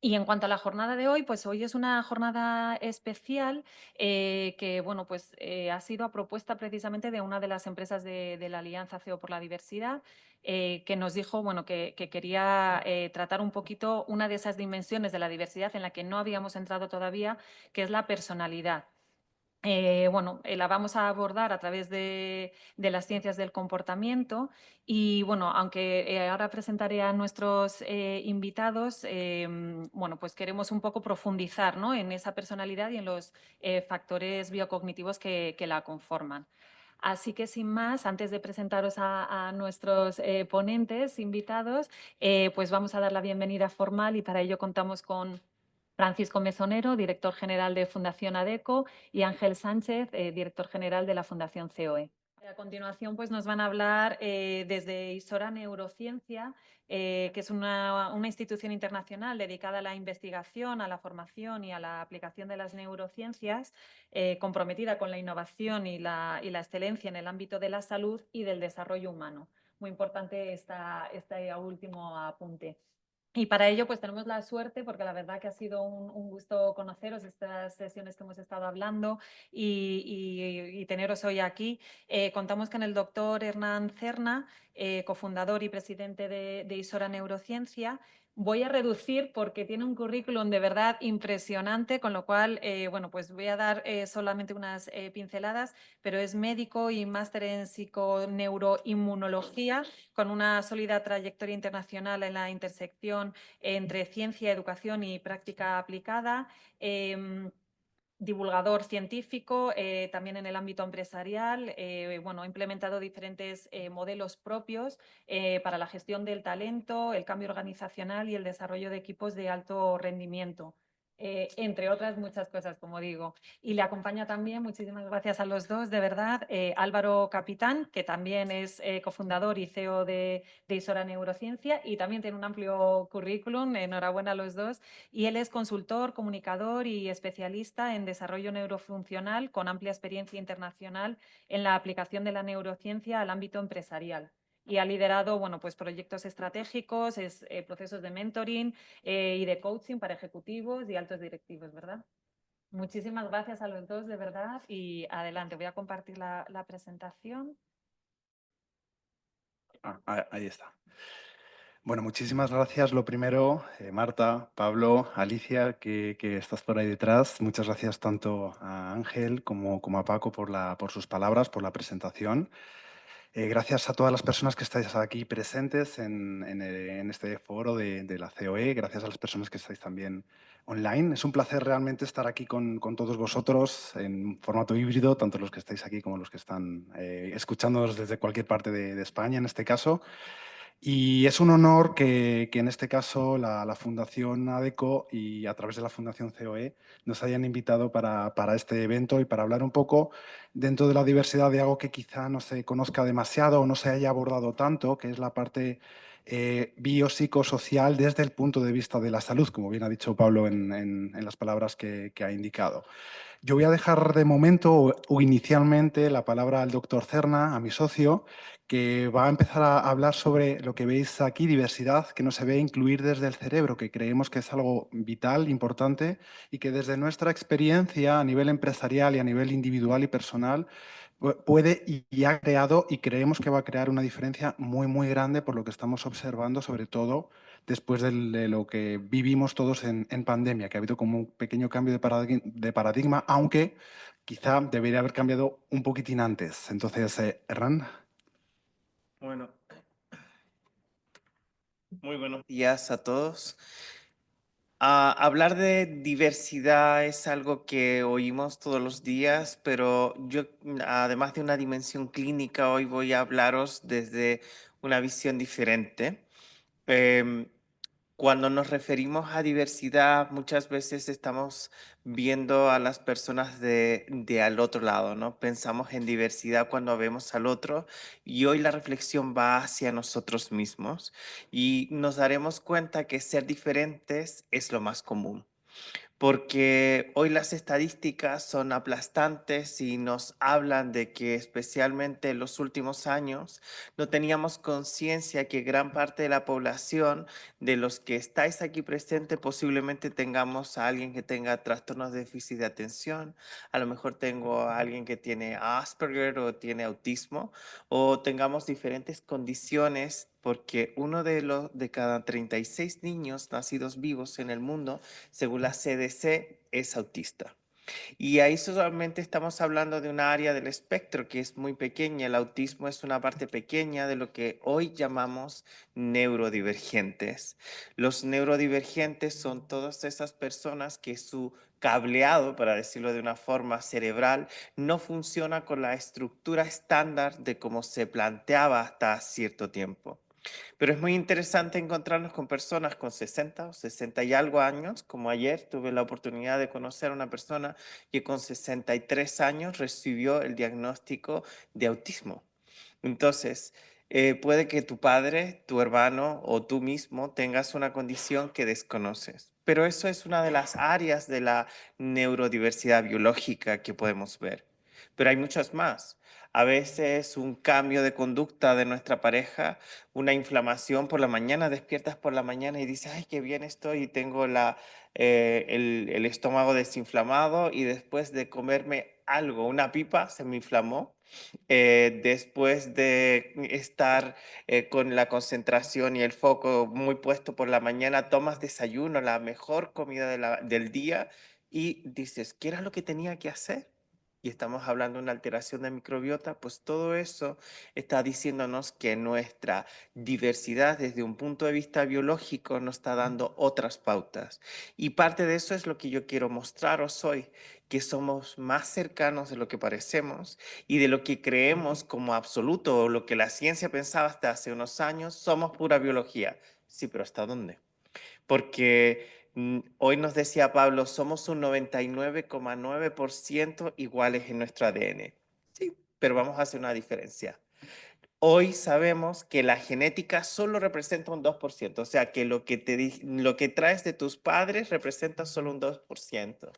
Y en cuanto a la jornada de hoy, pues hoy es una jornada especial que bueno, pues, ha sido a propuesta precisamente de una de las empresas de la Alianza CEO por la Diversidad, que nos dijo bueno, que quería tratar un poquito una de esas dimensiones de la diversidad en la que no habíamos entrado todavía, que es la personalidad. Bueno, la vamos a abordar a través de las ciencias del comportamiento y bueno, aunque ahora presentaré a nuestros invitados, bueno, pues queremos un poco profundizar, ¿no?, en esa personalidad y en los factores biocognitivos que la conforman. Así que sin más, antes de presentaros a nuestros ponentes invitados, pues vamos a dar la bienvenida formal y para ello contamos con Francisco Mesonero, director general de Fundación ADECO, y Ángel Sánchez, director general de la Fundación COE. A continuación, pues nos van a hablar desde Isora Neurociencia, que es una institución internacional dedicada a la investigación, a la formación y a la aplicación de las neurociencias, comprometida con la innovación y la excelencia en el ámbito de la salud y del desarrollo humano. Muy importante este último apunte. Y para ello, pues tenemos la suerte, porque la verdad que ha sido un gusto conoceros estas sesiones que hemos estado hablando y teneros hoy aquí. Contamos con el doctor Hernán Cerna, cofundador y presidente de Isora Neurociencia. Voy a reducir porque tiene un currículum de verdad impresionante, con lo cual, bueno, pues voy a dar solamente unas pinceladas, pero es médico y máster en psiconeuroinmunología, con una sólida trayectoria internacional en la intersección entre ciencia, educación y práctica aplicada. Divulgador científico, también en el ámbito empresarial. Bueno, ha implementado diferentes modelos propios para la gestión del talento, el cambio organizacional y el desarrollo de equipos de alto rendimiento. Entre otras muchas cosas, como digo. Y le acompaña también, muchísimas gracias a los dos, de verdad, Álvaro Capitán, que también es cofundador y CEO de Isora Neurociencia y también tiene un amplio currículum. Enhorabuena a los dos. Y él es consultor, comunicador y especialista en desarrollo neurofuncional con amplia experiencia internacional en la aplicación de la neurociencia al ámbito empresarial. Y ha liderado bueno, pues proyectos estratégicos, procesos de mentoring y de coaching para ejecutivos y altos directivos, ¿verdad? Muchísimas gracias a los dos, de verdad. Y adelante, voy a compartir la presentación. Ahí está. Bueno, muchísimas gracias. Lo primero, Marta, Pablo, Alicia, que estás por ahí detrás. Muchas gracias tanto a Ángel como a Paco por sus palabras, por la presentación. Gracias a todas las personas que estáis aquí presentes en este foro de la COE. Gracias a las personas que estáis también online. Es un placer realmente estar aquí con todos vosotros en formato híbrido, tanto los que estáis aquí como los que están escuchándonos desde cualquier parte de España, en este caso. Y es un honor que en este caso la Fundación ADECO y a través de la Fundación COE nos hayan invitado para este evento y para hablar un poco dentro de la diversidad de algo que quizá no se conozca demasiado o no se haya abordado tanto, que es la parte biopsicosocial desde el punto de vista de la salud, como bien ha dicho Pablo en las palabras que ha indicado. Yo voy a dejar de momento o inicialmente la palabra al doctor Cerna, a mi socio, que va a empezar a hablar sobre lo que veis aquí, diversidad, que no se ve incluir desde el cerebro, que creemos que es algo vital, importante, y que desde nuestra experiencia a nivel empresarial y a nivel individual y personal puede y ha creado y creemos que va a crear una diferencia muy, muy grande por lo que estamos observando, sobre todo después de lo que vivimos todos en pandemia, que ha habido como un pequeño cambio de paradigma, aunque quizá debería haber cambiado un poquitín antes. Entonces, Hernán. Bueno, muy buenos días a todos. Hablar de diversidad es algo que oímos todos los días, pero yo, además de una dimensión clínica, hoy voy a hablaros desde una visión diferente. Em, Cuando nos referimos a diversidad, muchas veces estamos viendo a las personas de al otro lado, ¿no? Pensamos en diversidad cuando vemos al otro y hoy la reflexión va hacia nosotros mismos y nos daremos cuenta que ser diferentes es lo más común. porque hoy las estadísticas son aplastantes y nos hablan de que especialmente en los últimos años no teníamos conciencia que gran parte de la población de los que estáis aquí presentes posiblemente tengamos a alguien que tenga trastornos de déficit de atención, a lo mejor tengo a alguien que tiene Asperger o tiene autismo, o tengamos diferentes condiciones, porque uno de cada 36 niños nacidos vivos en el mundo, según la CDC, es autista. Y ahí solamente estamos hablando de una área del espectro que es muy pequeña. El autismo es una parte pequeña de lo que hoy llamamos neurodivergentes. Los neurodivergentes son todas esas personas que su cableado, para decirlo de una forma cerebral, no funciona con la estructura estándar de cómo se planteaba hasta cierto tiempo. Pero es muy interesante encontrarnos con personas con 60 o 60 y algo años, como ayer tuve la oportunidad de conocer a una persona que con 63 años recibió el diagnóstico de autismo. Entonces, puede que tu padre, tu hermano o tú mismo tengas una condición que desconoces, pero eso es una de las áreas de la neurodiversidad biológica que podemos ver. Pero hay muchas más. A veces un cambio de conducta de nuestra pareja, una inflamación por la mañana, despiertas por la mañana y dices, ay, qué bien estoy y tengo el estómago desinflamado y después de comerme algo, una pipa, se me inflamó después de estar con la concentración y el foco muy puesto por la mañana, tomas desayuno, la mejor comida del día y dices, ¿qué era lo que tenía que hacer? Y estamos hablando de una alteración de microbiota, pues todo eso está diciéndonos que nuestra diversidad desde un punto de vista biológico nos está dando otras pautas. Y parte de eso es lo que yo quiero mostraros hoy, que somos más cercanos de lo que parecemos y de lo que creemos como absoluto o lo que la ciencia pensaba hasta hace unos años, somos pura biología. Sí, pero ¿hasta dónde? Porque hoy nos decía Pablo, somos un 99,9% iguales en nuestro ADN. Sí, pero vamos a hacer una diferencia. Hoy sabemos que la genética solo representa un 2%, o sea que lo que traes de tus padres representa solo un 2%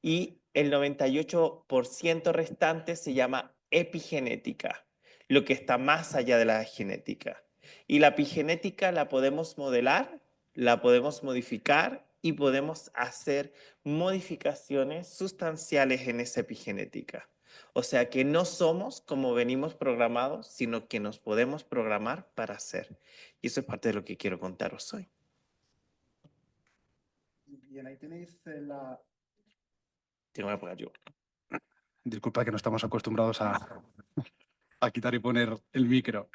y el 98% restante se llama epigenética, lo que está más allá de la genética. Y la epigenética la podemos modelar, la podemos modificar y podemos hacer modificaciones sustanciales en esa epigenética. O sea que no somos como venimos programados, sino que nos podemos programar para ser. Y eso es parte de lo que quiero contaros hoy. Bien, ahí tenéis la... Tengo que apagar yo. Disculpa que no estamos acostumbrados a quitar y poner el micro.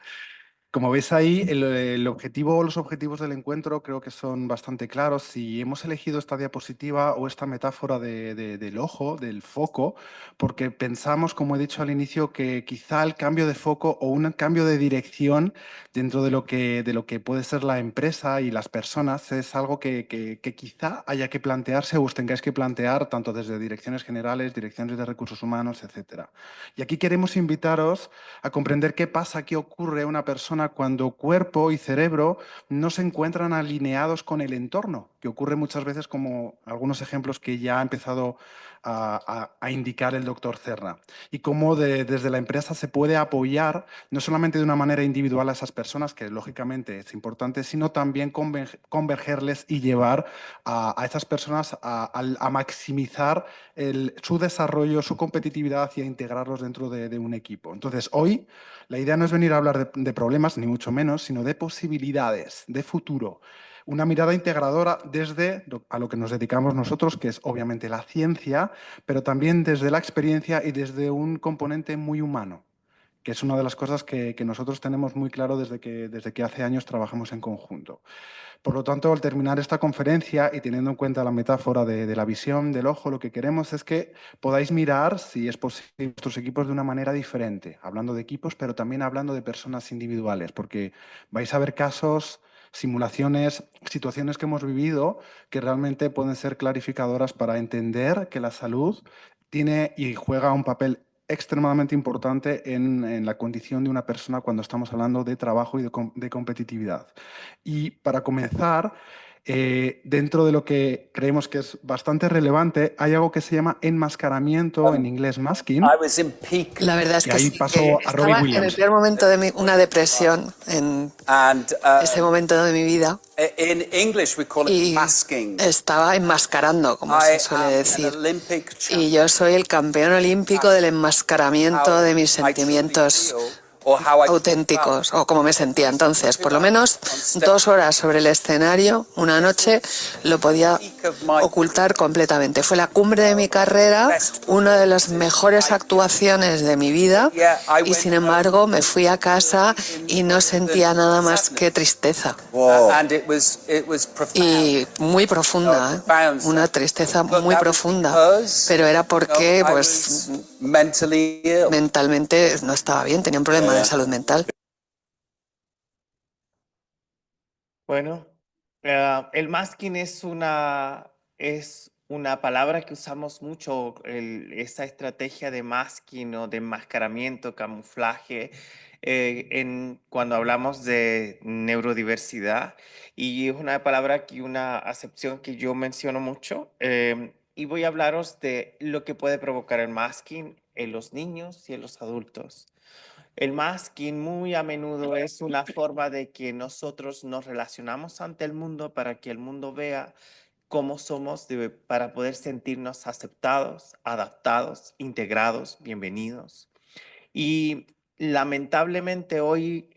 Como veis ahí, el objetivo o los objetivos del encuentro creo que son bastante claros. Si hemos elegido esta diapositiva o esta metáfora del ojo, del foco, porque pensamos, como he dicho al inicio, que quizá el cambio de foco o un cambio de dirección dentro de lo que puede ser la empresa y las personas es algo que quizá haya que plantearse o os tengáis que plantear tanto desde direcciones generales, direcciones de recursos humanos, etcétera. Y aquí queremos invitaros a comprender qué pasa, qué ocurre a una persona cuando cuerpo y cerebro no se encuentran alineados con el entorno, que ocurre muchas veces como algunos ejemplos que ya ha empezado a indicar el doctor Cerna. Y cómo desde la empresa se puede apoyar no solamente de una manera individual a esas personas, que lógicamente es importante, sino también convergerles y llevar a esas personas a maximizar su desarrollo, su competitividad y a integrarlos dentro de un equipo. Entonces, hoy la idea no es venir a hablar de problemas, ni mucho menos, sino de posibilidades, de futuro. Una mirada integradora desde a lo que nos dedicamos nosotros, que es obviamente la ciencia, pero también desde la experiencia y desde un componente muy humano, que es una de las cosas que nosotros tenemos muy claro desde que hace años trabajamos en conjunto. Por lo tanto, al terminar esta conferencia y teniendo en cuenta la metáfora de la visión del ojo, lo que queremos es que podáis mirar, si es posible, vuestros equipos de una manera diferente, hablando de equipos, pero también hablando de personas individuales, porque vais a ver casos, simulaciones, situaciones que hemos vivido que realmente pueden ser clarificadoras para entender que la salud tiene y juega un papel extremadamente importante en la condición de una persona cuando estamos hablando de trabajo y de competitividad. Y para comenzar, dentro de lo que creemos que es bastante relevante, hay algo que se llama enmascaramiento, en inglés masking, I was in peak La verdad es que que ahí sí, que pasó a Robbie estaba en el Williams. peor momento de una depresión en and ese momento de mi vida in English we call it y masking. estaba enmascarando, como se I suele am an decir. Olympic Y champion. yo soy el campeón olímpico del enmascaramiento de mis How I truly sentimientos feel or how I truly auténticos, felt. o como me sentía entonces. Por lo menos On stage. 2 horas sobre el escenario, una noche, lo podía Peak of my ocultar completamente. Fue la cumbre de mi carrera, una de las mejores actuaciones de mi vida, y sin embargo me fui a casa y no sentía nada más que tristeza. and it was profound. Y muy profunda, ¿eh? Una tristeza muy profunda. Pero era porque, pues, mentally ill. mentalmente no estaba bien, tenía un problema de salud mental. Bueno, el masking es una palabra que usamos mucho, esa estrategia de masking o de enmascaramiento, camuflaje, cuando hablamos de neurodiversidad. Y es una palabra una acepción que yo menciono mucho. Y voy a hablaros de lo que puede provocar el masking en los niños y en los adultos. El masking muy a menudo es una forma de que nosotros nos relacionamos ante el mundo para que el mundo vea cómo somos para poder sentirnos aceptados, adaptados, integrados, bienvenidos. Y lamentablemente hoy,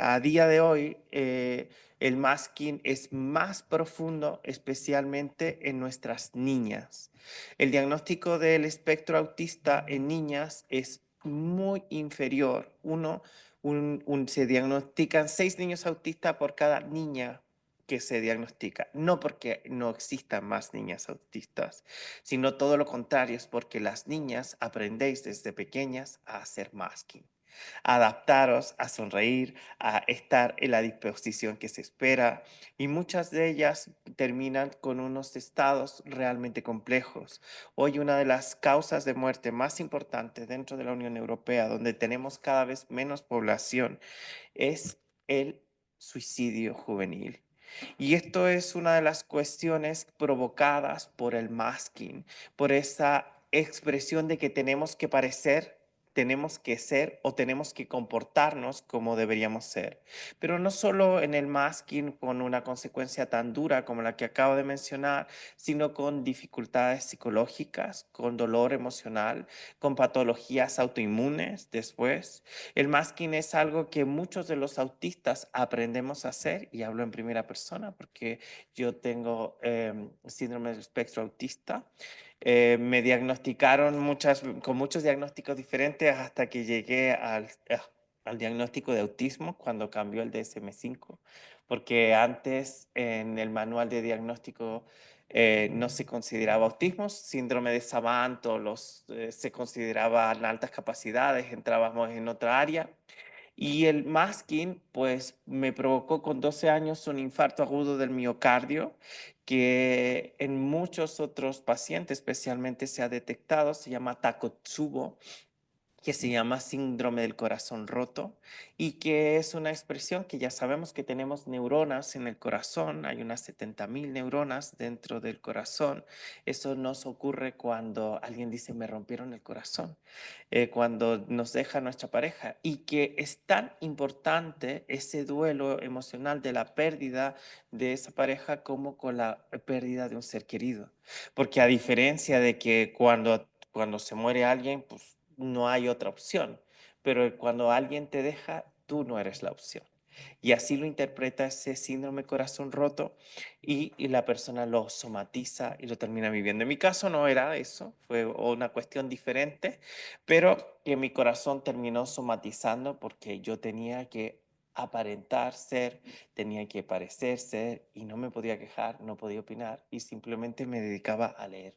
a día de hoy, el masking es más profundo, especialmente en nuestras niñas. El diagnóstico del espectro autista en niñas es muy inferior. Se diagnostican 6 niños autistas por cada niña que se diagnostica. No porque no existan más niñas autistas, sino todo lo contrario, es porque las niñas aprendéis desde pequeñas a hacer masking, a adaptaros, a sonreír, a estar en la disposición que se espera, y muchas de ellas terminan con unos estados realmente complejos. Hoy una de las causas de muerte más importantes dentro de la Unión Europea, donde tenemos cada vez menos población, es el suicidio juvenil. Y esto es una de las cuestiones provocadas por el masking, por esa expresión de que tenemos que parecer, tenemos que ser o tenemos que comportarnos como deberíamos ser. Pero no solo en el masking con una consecuencia tan dura como la que acabo de mencionar, sino con dificultades psicológicas, con dolor emocional, con patologías autoinmunes después. El masking es algo que muchos de los autistas aprendemos a hacer, y hablo en primera persona porque yo tengo síndrome del espectro autista. Me diagnosticaron con muchos diagnósticos diferentes hasta que llegué al diagnóstico de autismo cuando cambió el DSM-5, porque antes en el manual de diagnóstico no se consideraba autismo, síndrome de Savant se consideraban altas capacidades, entrábamos en otra área. Y el masking, pues me provocó con 12 años un infarto agudo del miocardio, que en muchos otros pacientes especialmente se ha detectado, se llama Takotsubo, que se llama síndrome del corazón roto, y que es una expresión que ya sabemos que tenemos neuronas en el corazón, hay unas 70.000 neuronas dentro del corazón. Eso nos ocurre cuando alguien dice me rompieron el corazón, cuando nos deja nuestra pareja, y que es tan importante ese duelo emocional de la pérdida de esa pareja como con la pérdida de un ser querido, porque a diferencia de que cuando se muere alguien, pues no hay otra opción, pero cuando alguien te deja, tú no eres la opción. Y así lo interpreta ese síndrome corazón roto, y la persona lo somatiza y lo termina viviendo. En mi caso no era eso, fue una cuestión diferente, pero que mi corazón terminó somatizando porque yo tenía que aparentar ser, tenía que parecer ser, y no me podía quejar, no podía opinar, y simplemente me dedicaba a leer.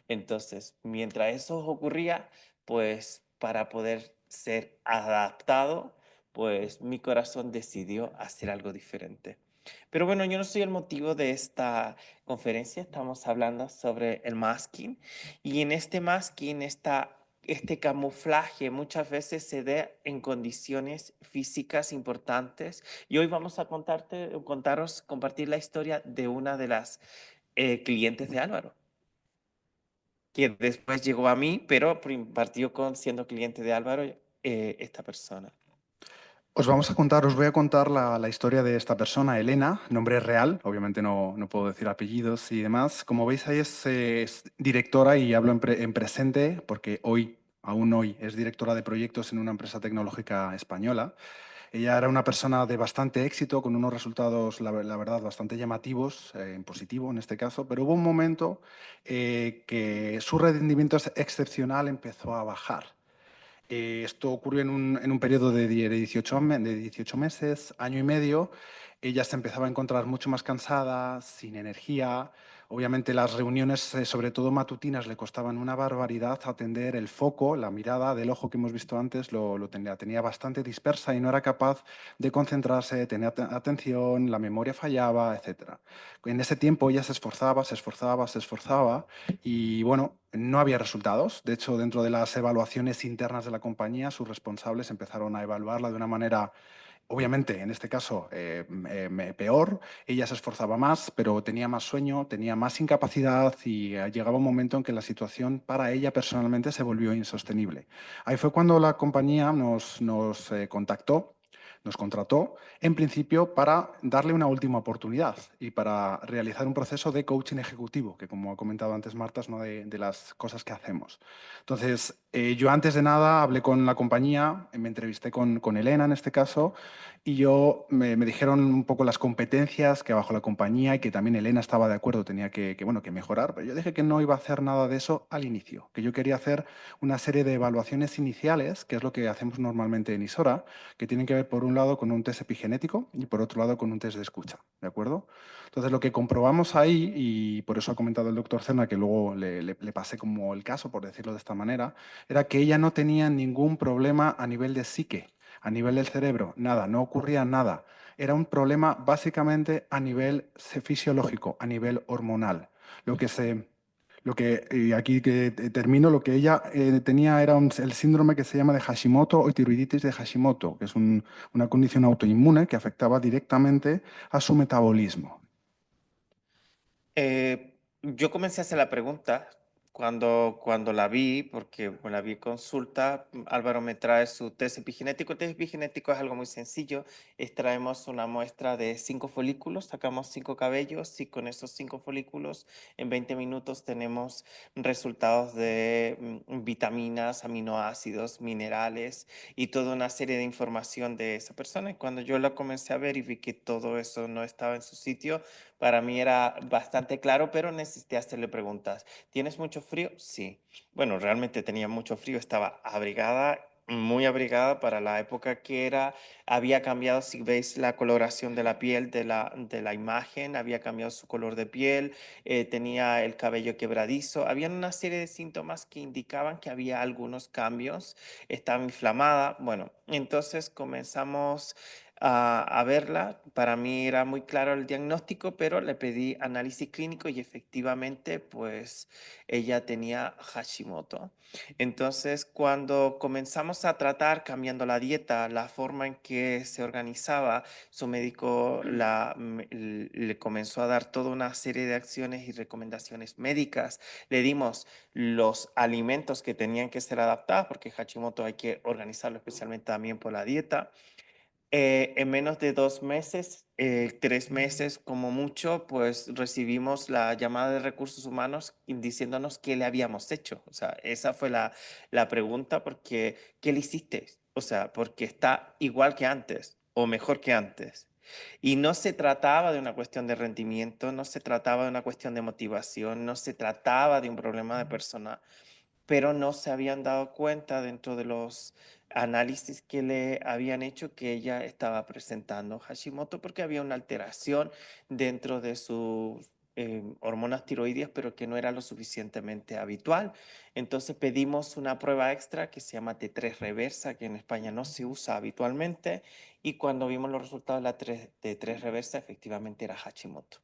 Entonces, mientras eso ocurría, pues para poder ser adaptado, pues mi corazón decidió hacer algo diferente. Pero bueno, yo no soy el motivo de esta conferencia, estamos hablando sobre el masking, y en este masking está este camuflaje muchas veces se da en condiciones físicas importantes. Y hoy vamos a compartir la historia de una de las clientes de Álvaro, que después llegó a mí, pero partió siendo cliente de Álvaro esta persona. Os voy a contar la historia de esta persona, Elena, nombre real, obviamente no puedo decir apellidos y demás. Como veis ahí es directora y hablo en presente porque aún hoy, es directora de proyectos en una empresa tecnológica española. Ella era una persona de bastante éxito, con unos resultados, la verdad, bastante llamativos, en positivo en este caso, pero hubo un momento que su rendimiento excepcional empezó a bajar. Esto ocurrió en un periodo de 18 meses, año y medio. Ella se empezaba a encontrar mucho más cansada, sin energía. Obviamente las reuniones, sobre todo matutinas, le costaban una barbaridad atender el foco, la mirada del ojo que hemos visto antes, tenía bastante dispersa y no era capaz de concentrarse, tener atención, la memoria fallaba, etc. En ese tiempo ella se esforzaba, se esforzaba, se esforzaba y bueno, no había resultados. De hecho, dentro de las evaluaciones internas de la compañía, sus responsables empezaron a evaluarla de una manera, obviamente, en este caso, peor. Ella se esforzaba más, pero tenía más sueño, tenía más incapacidad y llegaba un momento en que la situación para ella personalmente se volvió insostenible. Ahí fue cuando la compañía nos contactó, nos contrató, en principio para darle una última oportunidad y para realizar un proceso de coaching ejecutivo, que como ha comentado antes Marta, es una de las cosas que hacemos. Entonces, yo antes de nada hablé con la compañía, me entrevisté con Elena en este caso, y me dijeron un poco las competencias que bajo la compañía y que también Elena estaba de acuerdo, tenía bueno, que mejorar, pero yo dije que no iba a hacer nada de eso al inicio, que yo quería hacer una serie de evaluaciones iniciales, que es lo que hacemos normalmente en Isora, que tienen que ver por un lado con un test epigenético y por otro lado con un test de escucha, ¿de acuerdo? Entonces lo que comprobamos ahí, y por eso ha comentado el doctor Cerna, que luego le pasé como el caso, por decirlo de esta manera, era que ella no tenía ningún problema a nivel de psique, a nivel del cerebro, nada, no ocurría nada. Era un problema básicamente a nivel fisiológico, a nivel hormonal. Y aquí que termino, lo que ella tenía era el síndrome que se llama de Hashimoto o tiroiditis de Hashimoto, que es una condición autoinmune que afectaba directamente a su metabolismo. Yo comencé a hacer la pregunta cuando la vi, porque la vi en consulta. Álvaro me trae su test epigenético. El test epigenético es algo muy sencillo. Extraemos una muestra de 5 folículos, sacamos 5 cabellos y con esos 5 folículos en 20 minutos tenemos resultados de vitaminas, aminoácidos, minerales y toda una serie de información de esa persona. Y cuando yo la comencé a ver y vi que todo eso no estaba en su sitio, para mí era bastante claro, pero necesité hacerle preguntas. ¿Tienes mucho frío? Sí. Bueno, realmente tenía mucho frío, estaba abrigada, muy abrigada para la época que era. Había cambiado, si veis la coloración de la piel de la imagen, había cambiado su color de piel, tenía el cabello quebradizo. Había una serie de síntomas que indicaban que había algunos cambios. Estaba inflamada. Bueno, entonces comenzamos a verla. Para mí era muy claro el diagnóstico, pero le pedí análisis clínico y efectivamente, pues ella tenía Hashimoto. Entonces, cuando comenzamos a tratar cambiando la dieta, la forma en que se organizaba, su médico le comenzó a dar toda una serie de acciones y recomendaciones médicas. Le dimos los alimentos que tenían que ser adaptados, porque Hashimoto hay que organizarlo especialmente también por la dieta. En menos de 2 meses, 3 meses como mucho, pues recibimos la llamada de recursos humanos diciéndonos qué le habíamos hecho. O sea, esa fue la pregunta, porque ¿qué le hiciste? O sea, porque está igual que antes o mejor que antes. Y no se trataba de una cuestión de rendimiento, no se trataba de una cuestión de motivación, no se trataba de un problema de persona, pero no se habían dado cuenta dentro de los análisis que le habían hecho que ella estaba presentando Hashimoto porque había una alteración dentro de sus hormonas tiroides, pero que no era lo suficientemente habitual. Entonces pedimos una prueba extra que se llama T3 reversa, que en España no se usa habitualmente, y cuando vimos los resultados de la T3 reversa, efectivamente era Hashimoto.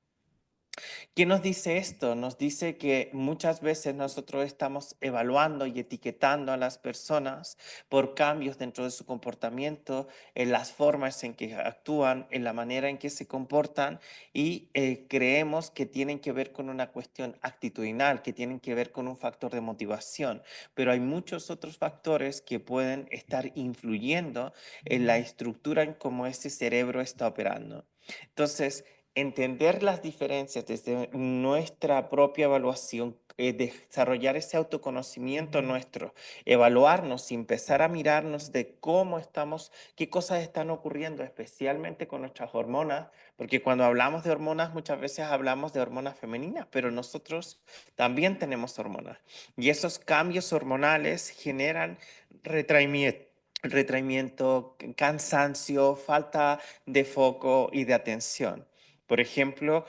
¿Qué nos dice esto? Nos dice que muchas veces nosotros estamos evaluando y etiquetando a las personas por cambios dentro de su comportamiento, en las formas en que actúan, en la manera en que se comportan y creemos que tienen que ver con una cuestión actitudinal, que tienen que ver con un factor de motivación, pero hay muchos otros factores que pueden estar influyendo en la estructura en cómo ese cerebro está operando. Entonces, entender las diferencias desde nuestra propia evaluación, desarrollar ese autoconocimiento nuestro, evaluarnos y empezar a mirarnos de cómo estamos, qué cosas están ocurriendo, especialmente con nuestras hormonas, porque cuando hablamos de hormonas muchas veces hablamos de hormonas femeninas, pero nosotros también tenemos hormonas y esos cambios hormonales generan retraimiento. Retraimiento, cansancio, falta de foco y de atención. Por ejemplo,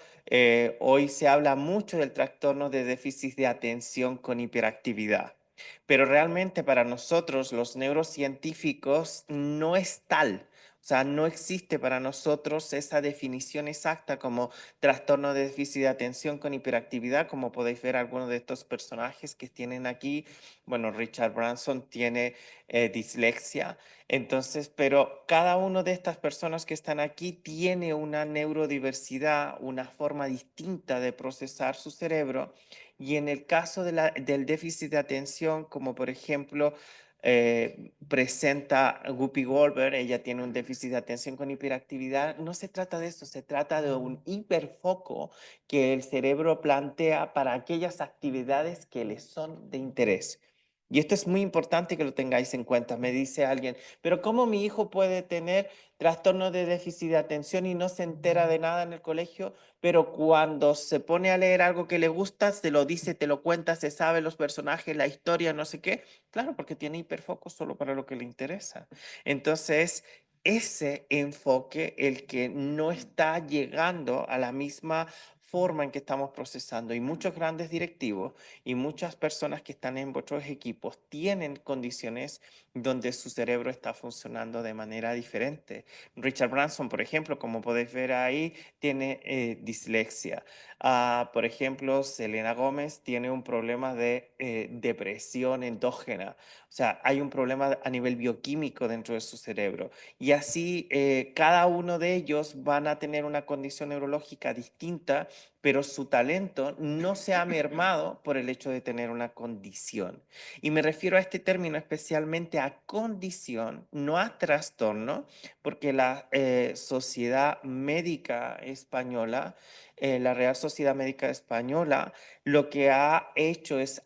hoy se habla mucho del trastorno de déficit de atención con hiperactividad, pero realmente para nosotros los neurocientíficos no es tal. O sea, no existe para nosotros esa definición exacta como trastorno de déficit de atención con hiperactividad, como podéis ver algunos de estos personajes que tienen aquí. Bueno, Richard Branson tiene dislexia. Entonces, pero cada una de estas personas que están aquí tiene una neurodiversidad, una forma distinta de procesar su cerebro. Y en el caso del déficit de atención, como por ejemplo presenta Whoopi Goldberg, ella tiene un déficit de atención con hiperactividad, no se trata de eso, se trata de un hiperfoco que el cerebro plantea para aquellas actividades que le son de interés. Y esto es muy importante que lo tengáis en cuenta. Me dice alguien, pero ¿cómo mi hijo puede tener trastorno de déficit de atención y no se entera de nada en el colegio? Pero cuando se pone a leer algo que le gusta, se lo dice, te lo cuenta, se sabe los personajes, la historia, no sé qué. Claro, porque tiene hiperfoco solo para lo que le interesa. Entonces, ese enfoque, el que no está llegando a la misma forma en que estamos procesando y muchos grandes directivos y muchas personas que están en vuestros equipos tienen condiciones donde su cerebro está funcionando de manera diferente. Richard Branson, por ejemplo, como podéis ver ahí, tiene dislexia. Por ejemplo, Selena Gómez tiene un problema de depresión endógena. O sea, hay un problema a nivel bioquímico dentro de su cerebro. Y así cada uno de ellos van a tener una condición neurológica distinta, pero su talento no se ha mermado por el hecho de tener una condición. Y me refiero a este término especialmente a condición, no a trastorno, porque la Sociedad Médica Española, la Real Sociedad Médica Española, lo que ha hecho es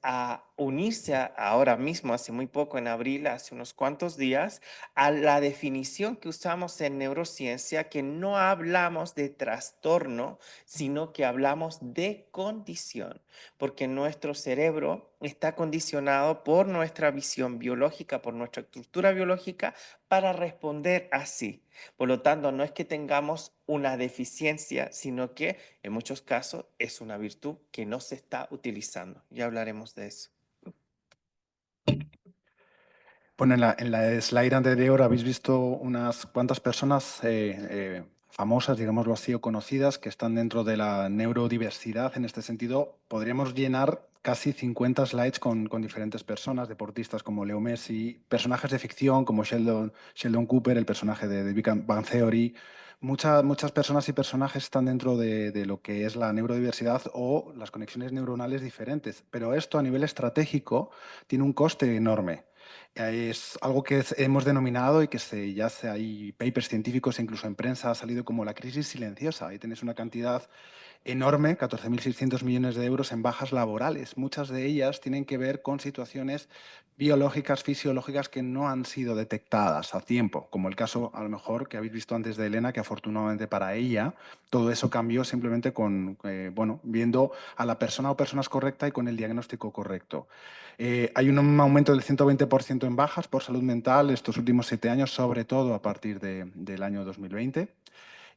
unirse ahora mismo, hace muy poco, en abril, hace unos cuantos días, a la definición que usamos en neurociencia, que no hablamos de trastorno, sino que hablamos de condición, porque nuestro cerebro está condicionado por nuestra visión biológica, por nuestra estructura biológica, para responder así. Por lo tanto, no es que tengamos una deficiencia, sino que en muchos casos es una virtud que no se está utilizando. Ya hablaremos de eso. Bueno, en la slide anterior habéis visto unas cuantas personas famosas, digámoslo así, o conocidas, que están dentro de la neurodiversidad. En este sentido, podríamos llenar casi 50 slides con diferentes personas, deportistas como Leo Messi, personajes de ficción como Sheldon Cooper, el personaje de Big Bang Theory. Muchas personas y personajes están dentro de lo que es la neurodiversidad o las conexiones neuronales diferentes. Pero esto a nivel estratégico tiene un coste enorme. Es algo que hemos denominado y que hay papers científicos e incluso en prensa ha salido como la crisis silenciosa. Ahí tenéis una cantidad enorme, 14.600 millones de euros en bajas laborales. Muchas de ellas tienen que ver con situaciones biológicas, fisiológicas que no han sido detectadas a tiempo, como el caso a lo mejor que habéis visto antes de Elena, que afortunadamente para ella todo eso cambió simplemente viendo a la persona o personas correcta y con el diagnóstico correcto. Hay un aumento del 120% en bajas por salud mental estos últimos 7 años, sobre todo a partir del año 2020.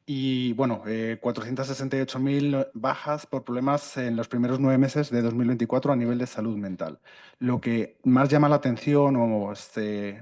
Y bueno, 468.000 bajas por problemas en los primeros 9 meses de 2024 a nivel de salud mental. Lo que más llama la atención o es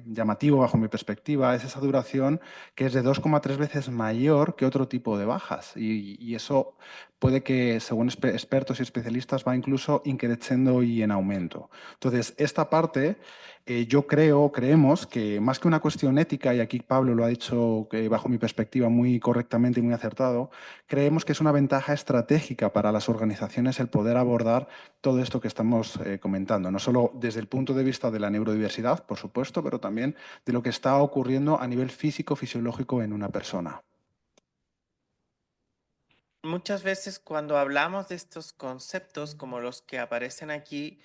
llamativo bajo mi perspectiva es esa duración que es de 2,3 veces mayor que otro tipo de bajas. Y eso puede que, según expertos y especialistas, va incluso increciendo y en aumento. Entonces, esta parte, creemos que más que una cuestión ética, y aquí Pablo lo ha dicho bajo mi perspectiva muy correctamente y muy acertado, creemos que es una ventaja estratégica para las organizaciones el poder abordar todo esto que estamos comentando, no solo desde el punto de vista de la neurodiversidad, por supuesto, pero también de lo que está ocurriendo a nivel físico, fisiológico en una persona. Muchas veces cuando hablamos de estos conceptos como los que aparecen aquí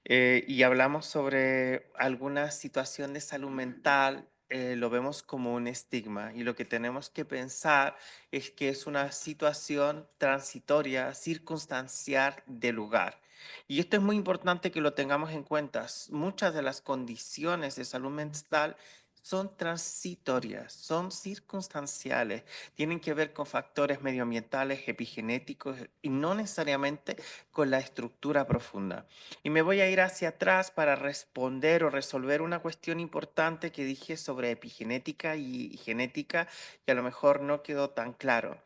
y hablamos sobre alguna situación de salud mental, lo vemos como un estigma y lo que tenemos que pensar es que es una situación transitoria, circunstancial de lugar. Y esto es muy importante que lo tengamos en cuenta. Muchas de las condiciones de salud mental son transitorias, son circunstanciales, tienen que ver con factores medioambientales, epigenéticos y no necesariamente con la estructura profunda. Y me voy a ir hacia atrás para responder o resolver una cuestión importante que dije sobre epigenética y genética que a lo mejor no quedó tan claro.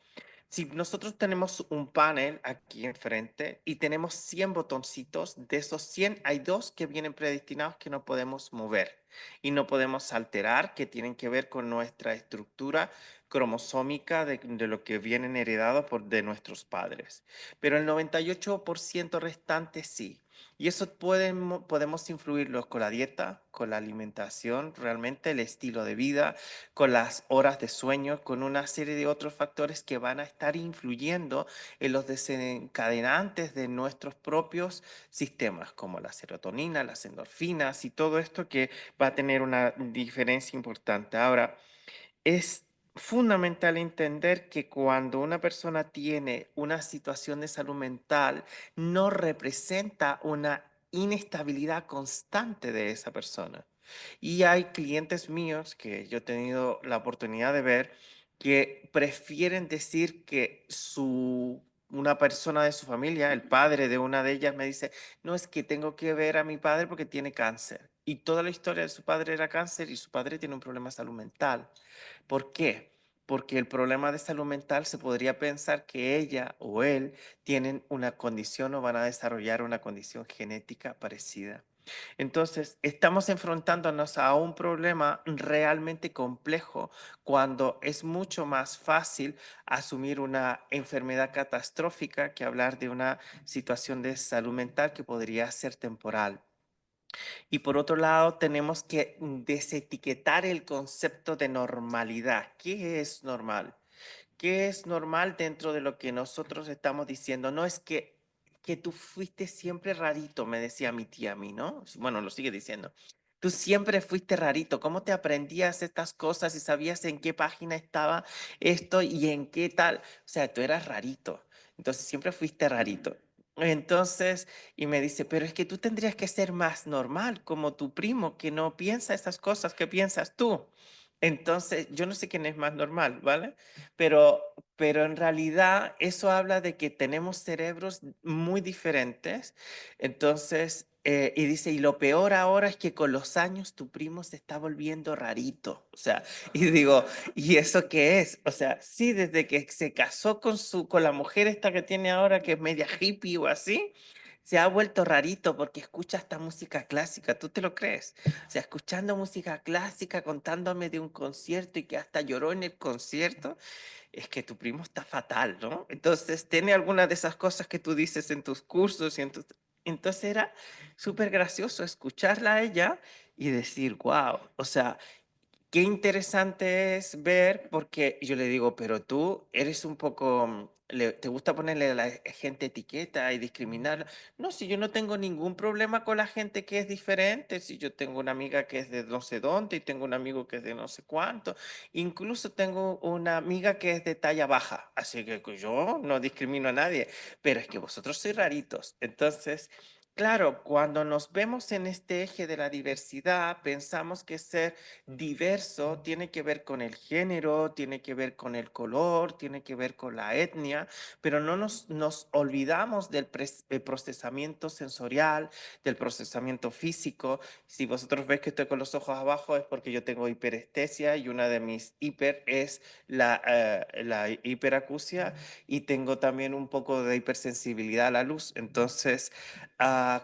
Si nosotros tenemos un panel aquí enfrente y tenemos 100 botoncitos, de esos 100 hay dos que vienen predestinados que no podemos mover y no podemos alterar, que tienen que ver con nuestra estructura cromosómica de lo que vienen heredados de nuestros padres. Pero el 98% restante sí. Y eso podemos influirlos con la dieta, con la alimentación, realmente el estilo de vida, con las horas de sueño, con una serie de otros factores que van a estar influyendo en los desencadenantes de nuestros propios sistemas, como la serotonina, las endorfinas y todo esto que va a tener una diferencia importante. Ahora, es fundamental entender que cuando una persona tiene una situación de salud mental, no representa una inestabilidad constante de esa persona. Y hay clientes míos que yo he tenido la oportunidad de ver que prefieren decir que una persona de su familia, el padre de una de ellas, me dice, no es que tengo que ver a mi padre porque tiene cáncer. Y toda la historia de su padre era cáncer y su padre tiene un problema de salud mental. ¿Por qué? Porque el problema de salud mental se podría pensar que ella o él tienen una condición o van a desarrollar una condición genética parecida. Entonces, estamos enfrentándonos a un problema realmente complejo cuando es mucho más fácil asumir una enfermedad catastrófica que hablar de una situación de salud mental que podría ser temporal. Y por otro lado, tenemos que desetiquetar el concepto de normalidad. ¿Qué es normal? ¿Qué es normal dentro de lo que nosotros estamos diciendo? No es que tú fuiste siempre rarito, me decía mi tía a mí, ¿no? Bueno, lo sigue diciendo. Tú siempre fuiste rarito. ¿Cómo te aprendías estas cosas y sabías en qué página estaba esto y en qué tal? O sea, tú eras rarito. Entonces, siempre fuiste rarito. Entonces, y me dice, pero es que tú tendrías que ser más normal, como tu primo, que no piensa esas cosas que piensas tú. Entonces, yo no sé quién es más normal, ¿vale? Pero, pero en realidad eso habla de que tenemos cerebros muy diferentes. Entonces, y dice, y lo peor ahora es que con los años tu primo se está volviendo rarito. O sea, y digo, ¿y eso qué es? O sea, sí, desde que se casó con la mujer esta que tiene ahora, que es media hippie o así, se ha vuelto rarito porque escucha esta música clásica. ¿Tú te lo crees? O sea, escuchando música clásica, contándome de un concierto y que hasta lloró en el concierto, es que tu primo está fatal, ¿no? Entonces, tiene algunas de esas cosas que tú dices en tus cursos y Entonces era súper gracioso escucharla a ella y decir, wow, o sea, qué interesante es ver, porque yo le digo, pero tú eres un poco, te gusta ponerle a la gente etiqueta y discriminar. No, si yo no tengo ningún problema con la gente que es diferente, si yo tengo una amiga que es de no sé dónde y tengo un amigo que es de no sé cuánto, incluso tengo una amiga que es de talla baja, así que yo no discrimino a nadie, pero es que vosotros sois raritos. Entonces, Claro, cuando nos vemos en este eje de la diversidad, pensamos que ser diverso tiene que ver con el género, tiene que ver con el color, tiene que ver con la etnia, pero no nos olvidamos del procesamiento sensorial, del procesamiento físico. Si vosotros ves que estoy con los ojos abajo es porque yo tengo hiperestesia y una de mis hiper es la hiperacusia y tengo también un poco de hipersensibilidad a la luz. Entonces,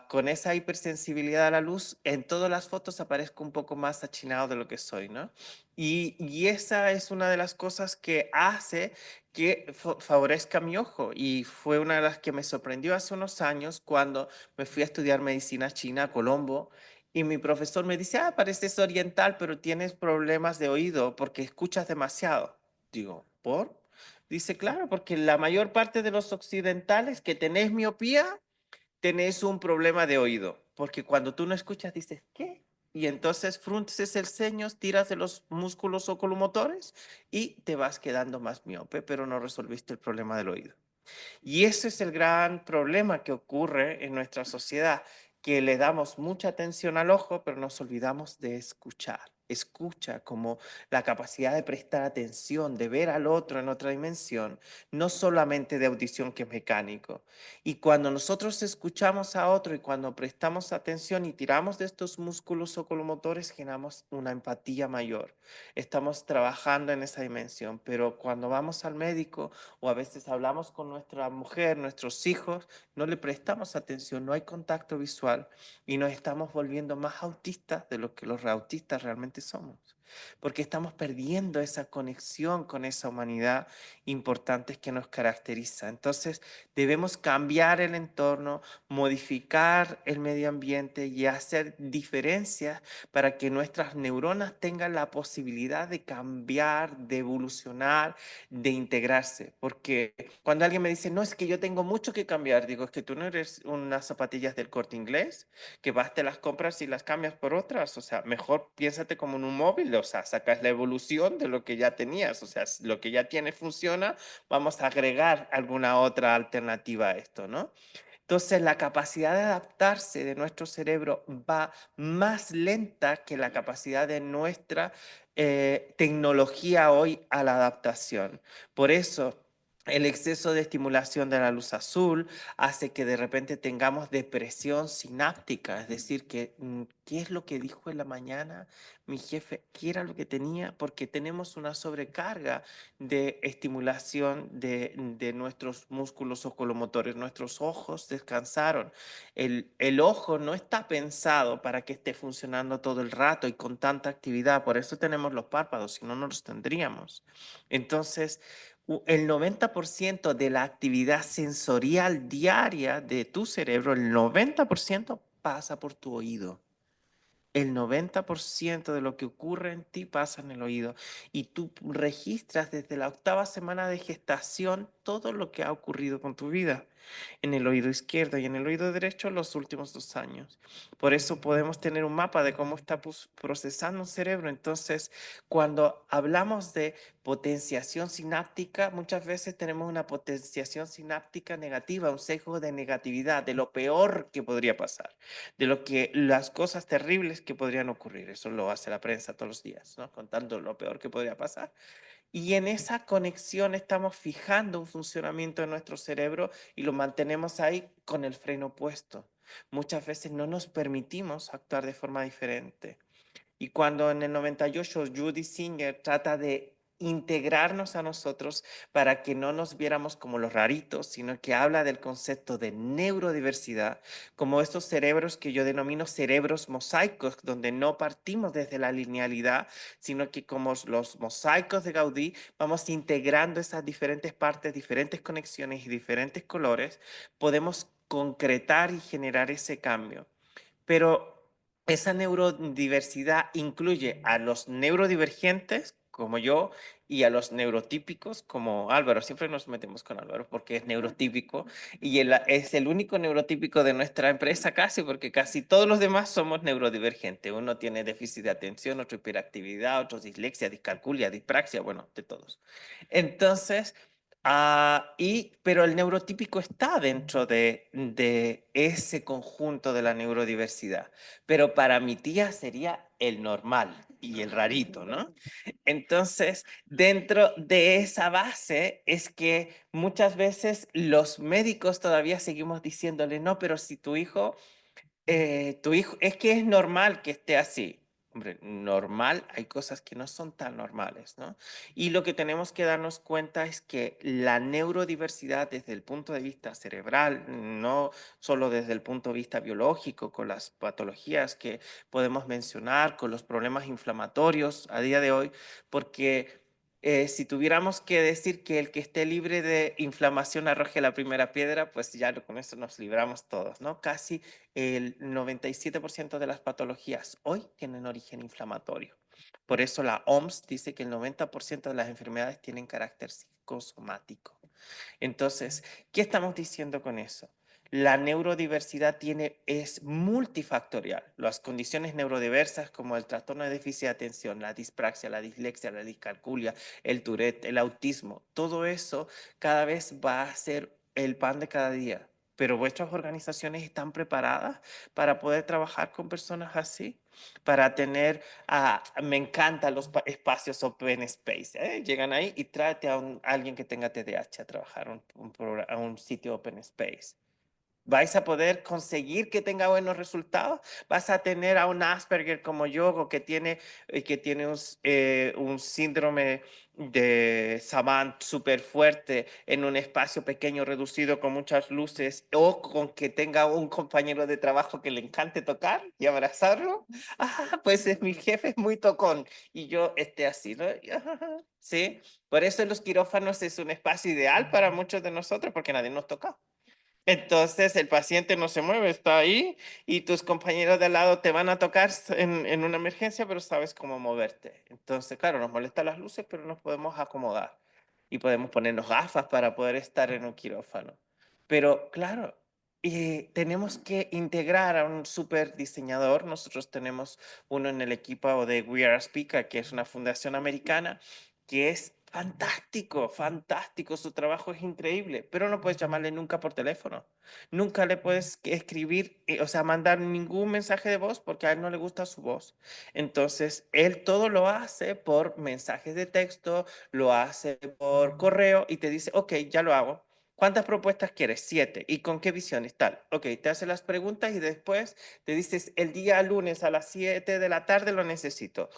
con esa hipersensibilidad a la luz, en todas las fotos aparezco un poco más achinado de lo que soy, ¿no? Y esa es una de las cosas que hace que favorezca mi ojo y fue una de las que me sorprendió hace unos años cuando me fui a estudiar medicina china a Colombo y mi profesor me dice, pareces oriental, pero tienes problemas de oído porque escuchas demasiado. Digo, ¿por? Dice, claro, porque la mayor parte de los occidentales que tenés miopía tenés un problema de oído, porque cuando tú no escuchas dices, ¿qué? Y entonces frunces el ceño, tiras de los músculos oculomotores y te vas quedando más miope, pero no resolviste el problema del oído. Y ese es el gran problema que ocurre en nuestra sociedad, que le damos mucha atención al ojo, pero nos olvidamos de escuchar. Escucha como la capacidad de prestar atención, de ver al otro en otra dimensión, no solamente de audición que es mecánico. Y cuando nosotros escuchamos a otro y cuando prestamos atención y tiramos de estos músculos oculomotores, generamos una empatía mayor. Estamos trabajando en esa dimensión, pero cuando vamos al médico o a veces hablamos con nuestra mujer, nuestros hijos, no le prestamos atención, no hay contacto visual y nos estamos volviendo más autistas de lo que los autistas realmente somos, porque estamos perdiendo esa conexión con esa humanidad importante que nos caracteriza. Entonces, debemos cambiar el entorno, modificar el medio ambiente y hacer diferencias para que nuestras neuronas tengan la posibilidad de cambiar, de evolucionar, de integrarse, porque cuando alguien me dice, no, es que yo tengo mucho que cambiar, digo, es que tú no eres unas zapatillas del Corte Inglés, que vas, te las compras y las cambias por otras, o sea, mejor piénsate como en un móvil, o sea, sacas la evolución de lo que ya tenías, o sea, lo que ya tiene funciona, vamos a agregar alguna otra alternativa a esto, ¿no? Entonces, la capacidad de adaptarse de nuestro cerebro va más lenta que la capacidad de nuestra tecnología hoy a la adaptación. Por eso, el exceso de estimulación de la luz azul hace que de repente tengamos depresión sináptica, es decir, que ¿qué es lo que dijo en la mañana mi jefe? ¿Qué era lo que tenía? Porque tenemos una sobrecarga de estimulación de nuestros músculos oculomotores. Nuestros ojos descansaron. El ojo no está pensado para que esté funcionando todo el rato y con tanta actividad. Por eso tenemos los párpados, si no, no los tendríamos. Entonces, el 90% de la actividad sensorial diaria de tu cerebro, el 90% pasa por tu oído. El 90% de lo que ocurre en ti pasa en el oído y tú registras desde la 8ª semana de gestación todo lo que ha ocurrido con tu vida en el oído izquierdo y en el oído derecho los últimos 2 años. Por eso podemos tener un mapa de cómo está procesando un cerebro. Entonces, cuando hablamos de potenciación sináptica, muchas veces tenemos una potenciación sináptica negativa, un sesgo de negatividad, de lo peor que podría pasar, de lo que las cosas terribles que podrían ocurrir. Eso lo hace la prensa todos los días, ¿no? Contando lo peor que podría pasar. Y en esa conexión estamos fijando un funcionamiento de nuestro cerebro y lo mantenemos ahí con el freno puesto. Muchas veces no nos permitimos actuar de forma diferente. Y cuando en el 98 Judy Singer trata de integrarnos a nosotros para que no nos viéramos como los raritos, sino que habla del concepto de neurodiversidad, como estos cerebros que yo denomino cerebros mosaicos, donde no partimos desde la linealidad, sino que como los mosaicos de Gaudí, vamos integrando esas diferentes partes, diferentes conexiones y diferentes colores, podemos concretar y generar ese cambio. Pero esa neurodiversidad incluye a los neurodivergentes, como yo, y a los neurotípicos, como Álvaro. Siempre nos metemos con Álvaro porque es neurotípico y él es el único neurotípico de nuestra empresa casi, porque casi todos los demás somos neurodivergentes. Uno tiene déficit de atención, otro hiperactividad, otro dislexia, discalculia, dispraxia, bueno, de todos. Entonces, Pero el neurotípico está dentro de ese conjunto de la neurodiversidad. Pero para mi tía sería el normal y el rarito, ¿no? Entonces, dentro de esa base es que muchas veces los médicos todavía seguimos diciéndole, no, pero si tu hijo, es que es normal que esté así. Hombre, normal, hay cosas que no son tan normales, ¿no? Y lo que tenemos que darnos cuenta es que la neurodiversidad desde el punto de vista cerebral, no solo desde el punto de vista biológico, con las patologías que podemos mencionar, con los problemas inflamatorios a día de hoy, porque si tuviéramos que decir que el que esté libre de inflamación arroje la primera piedra, pues ya con eso nos libramos todos, ¿no? Casi el 97% de las patologías hoy tienen origen inflamatorio. Por eso la OMS dice que el 90% de las enfermedades tienen carácter psicosomático. Entonces, ¿qué estamos diciendo con eso? La neurodiversidad es multifactorial. Las condiciones neurodiversas como el trastorno de déficit de atención, la dispraxia, la dislexia, la discalculia, el Tourette, el autismo, todo eso cada vez va a ser el pan de cada día. Pero vuestras organizaciones están preparadas para poder trabajar con personas así, para tener, me encantan los espacios open space. Llegan ahí y tráete a alguien que tenga TDAH a trabajar a un sitio open space. ¿Vais a poder conseguir que tenga buenos resultados? ¿Vas a tener a un Asperger como yo o que tiene un síndrome de Savant súper fuerte en un espacio pequeño, reducido, con muchas luces, o con que tenga un compañero de trabajo que le encante tocar y abrazarlo? Pues mi jefe es muy tocón y yo esté así, ¿no? ¿Sí? Por eso los quirófanos es un espacio ideal para muchos de nosotros porque nadie nos toca. Entonces el paciente no se mueve, está ahí y tus compañeros de al lado te van a tocar en una emergencia, pero sabes cómo moverte. Entonces, claro, nos molestan las luces, pero nos podemos acomodar y podemos ponernos gafas para poder estar en un quirófano. Pero claro, tenemos que integrar a un super diseñador. Nosotros tenemos uno en el equipo de We Are Speaker, que es una fundación americana, que es fantástico, fantástico, su trabajo es increíble, pero no puedes llamarle nunca por teléfono. Nunca le puedes escribir, o sea, mandar ningún mensaje de voz porque a él no le gusta su voz. Entonces, él todo lo hace por mensajes de texto, lo hace por correo y te dice, ok, ya lo hago. ¿Cuántas propuestas quieres? 7. ¿Y con qué visiones? Tal. Ok, te hace las preguntas y después te dices, el día lunes a las 7 de la tarde lo necesito.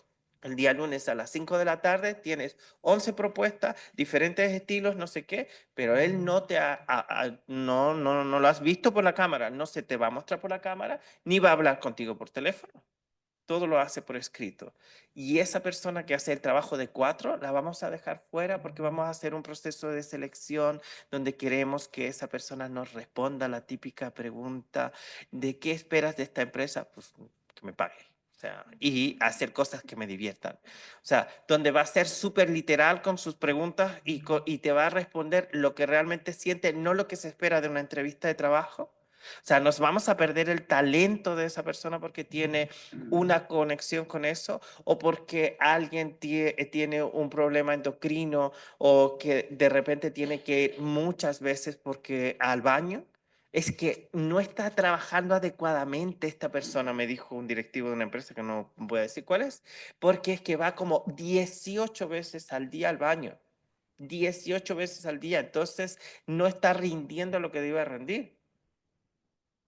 El día lunes a las 5 de la tarde tienes 11 propuestas, diferentes estilos, no sé qué, pero él no no lo has visto por la cámara, no se te va a mostrar por la cámara, ni va a hablar contigo por teléfono. Todo lo hace por escrito. Y esa persona que hace el trabajo de 4, la vamos a dejar fuera porque vamos a hacer un proceso de selección donde queremos que esa persona nos responda la típica pregunta de ¿qué esperas de esta empresa? Pues que me pague. O sea, y hacer cosas que me diviertan. O sea, donde va a ser súper literal con sus preguntas y te va a responder lo que realmente siente, no lo que se espera de una entrevista de trabajo. O sea, nos vamos a perder el talento de esa persona porque tiene una conexión con eso o porque alguien tiene un problema endocrino o que de repente tiene que ir muchas veces porque al baño. Es que no está trabajando adecuadamente esta persona, me dijo un directivo de una empresa que no voy a decir cuál es, porque es que va como 18 veces al día al baño. 18 veces al día, entonces no está rindiendo lo que debe rendir.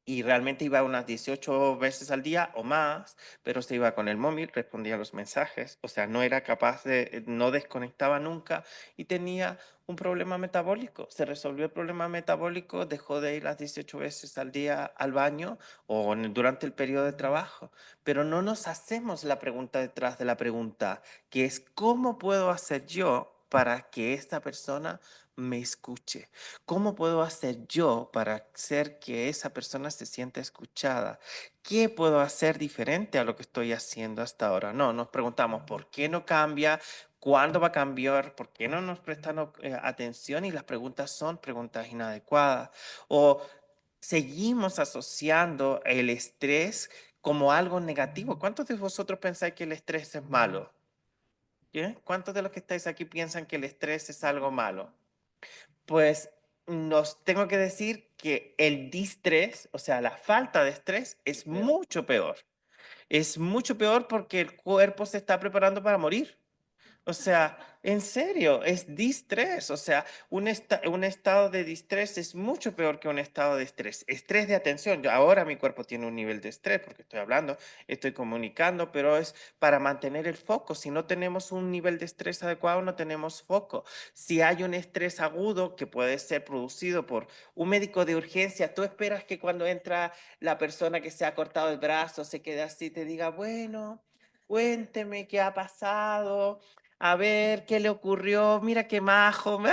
Y realmente iba unas 18 veces al día o más, pero se iba con el móvil, respondía a los mensajes, o sea, no era capaz no desconectaba nunca y tenía un problema metabólico. Se resolvió el problema metabólico, dejó de ir las 18 veces al día al baño o durante el periodo de trabajo, pero no nos hacemos la pregunta detrás de la pregunta, que es ¿cómo puedo hacer yo para que esta persona me escuche? ¿Cómo puedo hacer yo para hacer que esa persona se sienta escuchada? ¿Qué puedo hacer diferente a lo que estoy haciendo hasta ahora? No, nos preguntamos por qué no cambia, cuándo va a cambiar, por qué no nos prestan atención y las preguntas son preguntas inadecuadas. O seguimos asociando el estrés como algo negativo. ¿Cuántos de vosotros pensáis que el estrés es malo? ¿Qué? ¿Cuántos de los que estáis aquí piensan que el estrés es algo malo? Pues nos tengo que decir que el distrés, o sea, la falta de estrés, es mucho peor. Es mucho peor porque el cuerpo se está preparando para morir. O sea, en serio, es distrés. O sea, un estado de distrés es mucho peor que un estado de estrés. Estrés de atención. Ahora mi cuerpo tiene un nivel de estrés porque estoy hablando, estoy comunicando, pero es para mantener el foco. Si no tenemos un nivel de estrés adecuado, no tenemos foco. Si hay un estrés agudo que puede ser producido por un médico de urgencia, tú esperas que cuando entra la persona que se ha cortado el brazo se quede así, te diga, bueno, cuénteme qué ha pasado, a ver qué le ocurrió, mira qué majo,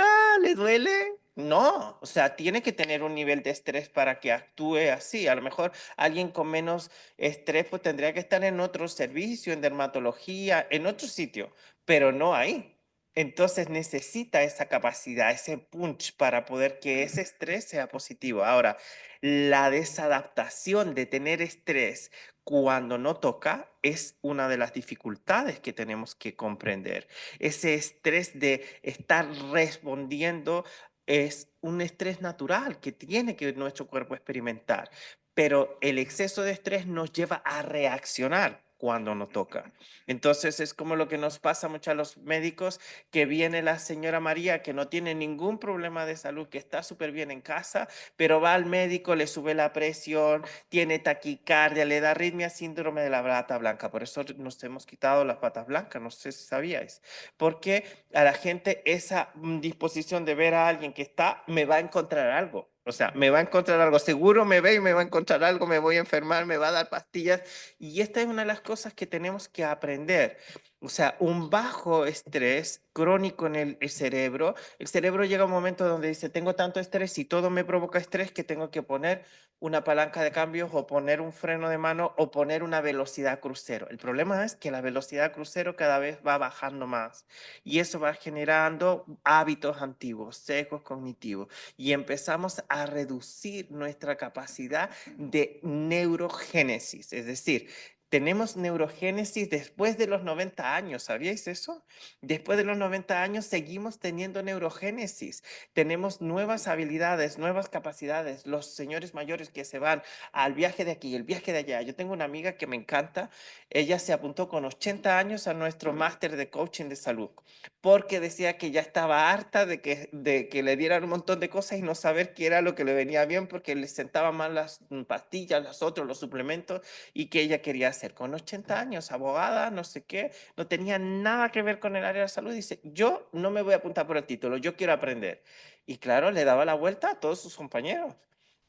¿le duele? No, o sea, tiene que tener un nivel de estrés para que actúe así. A lo mejor alguien con menos estrés pues tendría que estar en otro servicio, en dermatología, en otro sitio, pero no ahí. Entonces necesita esa capacidad, ese punch para poder que ese estrés sea positivo. Ahora, la desadaptación de tener estrés cuando no toca es una de las dificultades que tenemos que comprender. Ese estrés de estar respondiendo es un estrés natural que tiene que nuestro cuerpo experimentar, pero el exceso de estrés nos lleva a reaccionar cuando no toca. Entonces es como lo que nos pasa mucho a los médicos, que viene la señora María que no tiene ningún problema de salud, que está súper bien en casa, pero va al médico, le sube la presión, tiene taquicardia, le da arritmia, síndrome de la bata blanca. Por eso nos hemos quitado las batas blancas, no sé si sabíais. Porque a la gente esa disposición de ver a alguien que está, me va a encontrar algo. O sea, me va a encontrar algo, seguro me ve y me va a encontrar algo, me voy a enfermar, me va a dar pastillas. Y esta es una de las cosas que tenemos que aprender. O sea, un bajo estrés crónico en el cerebro. El cerebro llega a un momento donde dice, tengo tanto estrés y todo me provoca estrés que tengo que poner una palanca de cambios o poner un freno de mano o poner una velocidad crucero. El problema es que la velocidad crucero cada vez va bajando más y eso va generando hábitos antiguos, sesgos cognitivos y empezamos a reducir nuestra capacidad de neurogénesis, es decir, tenemos neurogénesis después de los 90 años, ¿sabíais eso? Después de los 90 años seguimos teniendo neurogénesis. Tenemos nuevas habilidades, nuevas capacidades. Los señores mayores que se van al viaje de aquí, el viaje de allá. Yo tengo una amiga que me encanta. Ella se apuntó con 80 años a nuestro máster de coaching de salud porque decía que ya estaba harta de que le dieran un montón de cosas y no saber qué era lo que le venía bien porque le sentaban mal las pastillas, los suplementos y que ella quería hacer. Con 80 años, abogada, no sé qué, no tenía nada que ver con el área de la salud. Dice, yo no me voy a apuntar por el título, yo quiero aprender. Y claro, le daba la vuelta a todos sus compañeros,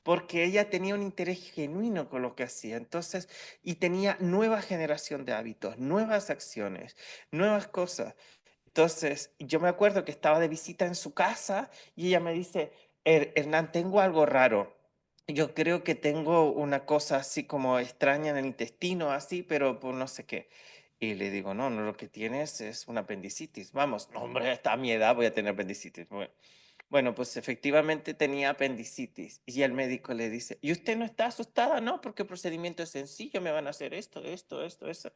porque ella tenía un interés genuino con lo que hacía. Entonces, y tenía nueva generación de hábitos, nuevas acciones, nuevas cosas. Entonces, yo me acuerdo que estaba de visita en su casa y ella me dice, Hernán, tengo algo raro. Yo creo que tengo una cosa así como extraña en el intestino, así, pero por no sé qué. Y le digo, no, no, lo que tienes es una apendicitis. Vamos, no, hombre, hasta a mi edad voy a tener apendicitis. Bueno, pues efectivamente tenía apendicitis. Y el médico le dice, ¿y usted no está asustada? No, porque el procedimiento es sencillo, me van a hacer esto, esto, esto, eso.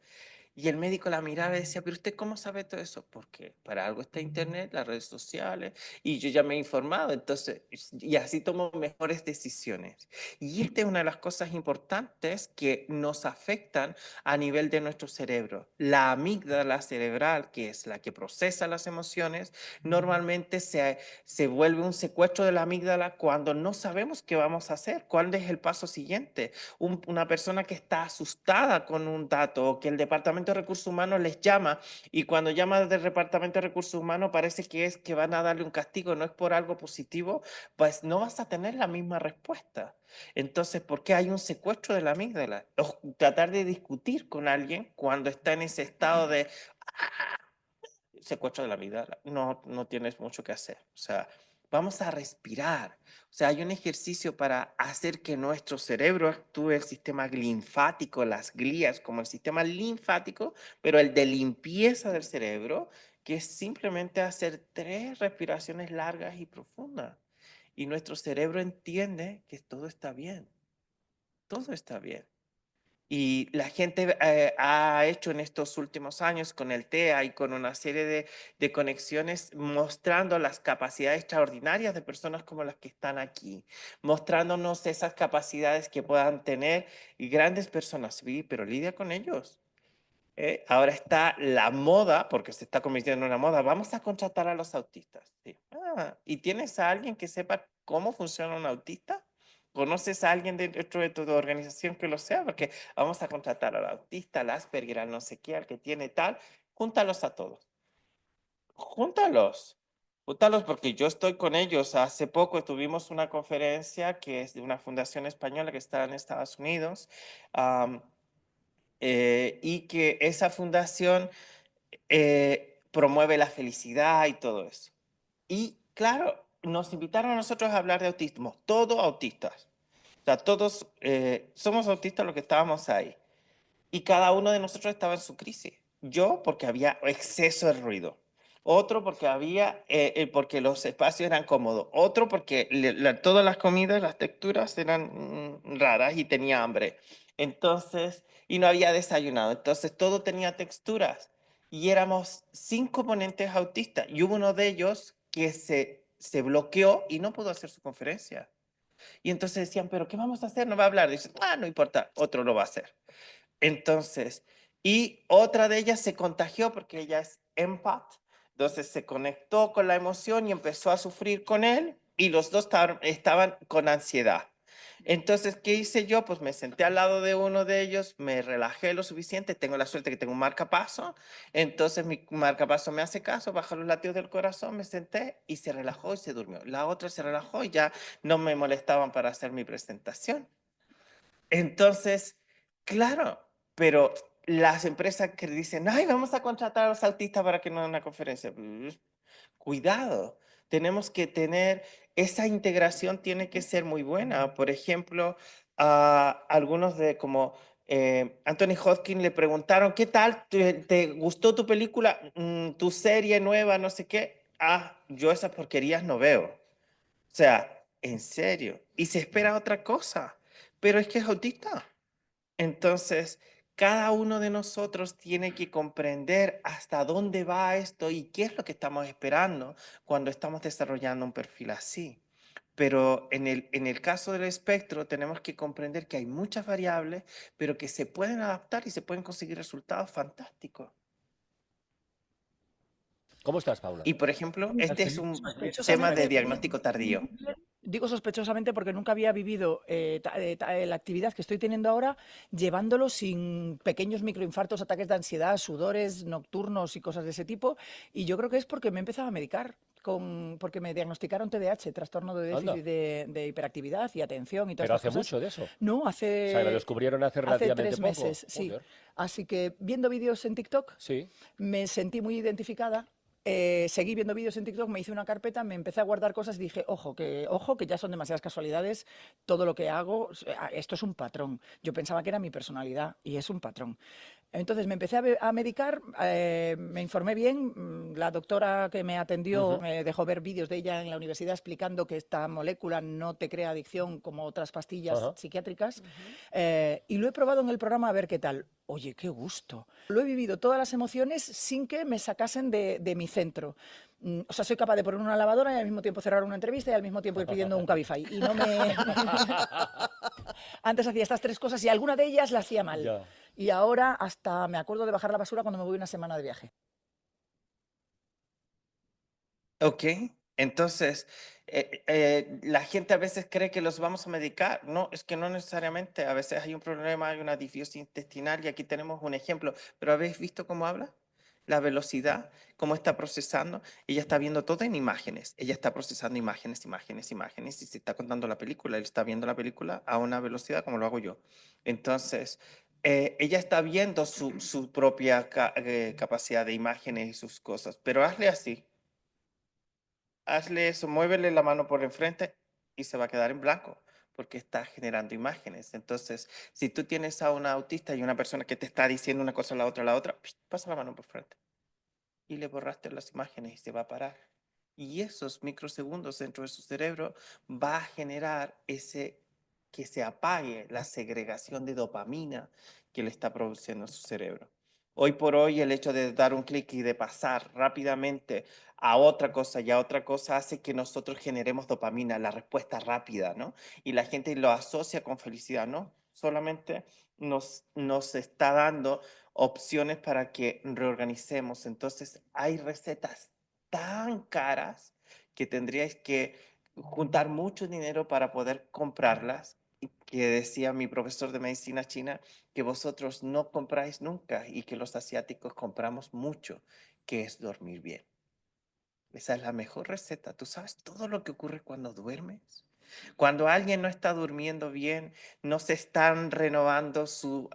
Y el médico la miraba y decía, pero ¿usted cómo sabe todo eso? Porque para algo está internet, las redes sociales, y yo ya me he informado, entonces, y así tomo mejores decisiones. Y esta es una de las cosas importantes que nos afectan a nivel de nuestro cerebro. La amígdala cerebral, que es la que procesa las emociones, normalmente se vuelve un secuestro de la amígdala cuando no sabemos qué vamos a hacer, cuál es el paso siguiente. Una persona que está asustada con un dato o que el Departamento de Recursos Humanos les llama y cuando llama del Departamento de Recursos Humanos parece que es que van a darle un castigo, no es por algo positivo, pues no vas a tener la misma respuesta. Entonces, ¿por qué hay un secuestro de la amígdala? O tratar de discutir con alguien cuando está en ese estado de secuestro de la amígdala, no tienes mucho que hacer. O sea, vamos a respirar. O sea, hay un ejercicio para hacer que nuestro cerebro actúe el sistema linfático, las glías, como el sistema linfático, pero el de limpieza del cerebro, que es simplemente hacer 3 respiraciones largas y profundas. Y nuestro cerebro entiende que todo está bien. Todo está bien. Y la gente ha hecho en estos últimos años con el TEA y con una serie de conexiones mostrando las capacidades extraordinarias de personas como las que están aquí, mostrándonos esas capacidades que puedan tener y grandes personas. Sí, pero lidia con ellos. Ahora está la moda, porque se está convirtiendo en una moda. Vamos a contratar a los autistas. Sí. ¿Y tienes a alguien que sepa cómo funciona un autista? ¿Conoces a alguien dentro de tu organización que lo sea? Porque vamos a contratar al autista, al Asperger, al no sé qué, al que tiene tal. Júntalos a todos. Júntalos. Júntalos porque yo estoy con ellos. Hace poco tuvimos una conferencia que es de una fundación española que está en Estados Unidos. Y que esa fundación promueve la felicidad y todo eso. Y claro, nos invitaron a nosotros a hablar de autismo, todos autistas. O sea, todos somos autistas los que estábamos ahí. Y cada uno de nosotros estaba en su crisis. Yo porque había exceso de ruido. Otro porque porque los espacios eran cómodos. Otro porque todas las comidas, las texturas eran raras y tenía hambre. Entonces, y no había desayunado. Entonces, todo tenía texturas. Y éramos 5 ponentes autistas. Y hubo uno de ellos que se bloqueó y no pudo hacer su conferencia. Y entonces decían, ¿pero qué vamos a hacer? No va a hablar. Dicen, no importa, otro lo va a hacer. Entonces, y otra de ellas se contagió porque ella es empath, entonces se conectó con la emoción y empezó a sufrir con él y los dos estaban con ansiedad. Entonces, ¿qué hice yo? Pues me senté al lado de uno de ellos, me relajé lo suficiente, tengo la suerte que tengo un marcapaso, entonces mi marcapaso me hace caso, bajó los latidos del corazón, me senté y se relajó y se durmió. La otra se relajó y ya no me molestaban para hacer mi presentación. Entonces, claro, pero las empresas que dicen, ay, vamos a contratar a los autistas para que nos den una conferencia. Cuidado, tenemos que tener, esa integración tiene que ser muy buena. Por ejemplo, a algunos de como Anthony Hopkins le preguntaron, ¿qué tal? ¿Te gustó tu película, tu serie nueva, no sé qué? Yo esas porquerías no veo. O sea, en serio. Y se espera otra cosa, pero es que es autista. Entonces, cada uno de nosotros tiene que comprender hasta dónde va esto y qué es lo que estamos esperando cuando estamos desarrollando un perfil así. Pero en el caso del espectro tenemos que comprender que hay muchas variables, pero que se pueden adaptar y se pueden conseguir resultados fantásticos. ¿Cómo estás, Paula? Y por ejemplo, este es un tema de Sospechosamente, diagnóstico tardío. digo sospechosamente porque nunca había vivido la actividad que estoy teniendo ahora llevándolo sin pequeños microinfartos, ataques de ansiedad, sudores nocturnos y cosas de ese tipo. Y yo creo que es porque me he empezado a medicar, porque me diagnosticaron TDAH, trastorno de Anda. déficit de hiperactividad y atención y todas Pero estas hace cosas. mucho de eso. No, O sea, que lo descubrieron hace hace relativamente 3 poco. meses, sí. Joder. Así que viendo vídeos en TikTok Sí. me sentí muy identificada. Seguí viendo vídeos en TikTok, me hice una carpeta, me empecé a guardar cosas y dije, ojo, que ya son demasiadas casualidades, todo lo que hago, esto es un patrón. Yo pensaba que era mi personalidad y es un patrón. Entonces me empecé a medicar, me informé bien, la doctora que me atendió me dejó ver vídeos de ella en la universidad explicando que esta molécula no te crea adicción como otras pastillas psiquiátricas, y lo he probado en el programa a ver qué tal. Oye, qué gusto. Lo he vivido todas las emociones sin que me sacasen de mi centro. O sea, soy capaz de poner una lavadora y al mismo tiempo cerrar una entrevista y al mismo tiempo ir pidiendo un Cabify. Y no me... Antes hacía estas 3 cosas y alguna de ellas la hacía mal. Ya. Y ahora hasta me acuerdo de bajar la basura cuando me voy una semana de viaje. Ok, entonces la gente a veces cree que los vamos a medicar. No, es que no necesariamente. A veces hay un problema, hay una disbiosis intestinal y aquí tenemos un ejemplo. Pero ¿habéis visto cómo habla? La velocidad, cómo está procesando. Ella está viendo todo en imágenes. Ella está procesando imágenes, imágenes, imágenes y se está contando la película. Él está viendo la película a una velocidad como lo hago yo. Entonces, ella está viendo su propia capacidad de imágenes y sus cosas. Pero hazle así. Hazle eso, muévele la mano por enfrente y se va a quedar en blanco porque está generando imágenes. Entonces, si tú tienes a un autista y una persona que te está diciendo una cosa a la otra, pasa la mano por frente y le borraste las imágenes y se va a parar. Y esos microsegundos dentro de su cerebro va a generar ese que se apague la segregación de dopamina que le está produciendo su cerebro. Hoy por hoy, el hecho de dar un clic y de pasar rápidamente a otra cosa y a otra cosa hace que nosotros generemos dopamina, la respuesta rápida, ¿no? Y la gente lo asocia con felicidad, ¿no? Solamente nos está dando opciones para que reorganicemos. Entonces, hay recetas tan caras que tendríais que juntar mucho dinero para poder comprarlas. Y que decía mi profesor de medicina china que vosotros no compráis nunca y que los asiáticos compramos mucho, que es dormir bien. Esa es la mejor receta. ¿Tú sabes todo lo que ocurre cuando duermes? Cuando alguien no está durmiendo bien, no se están renovando sus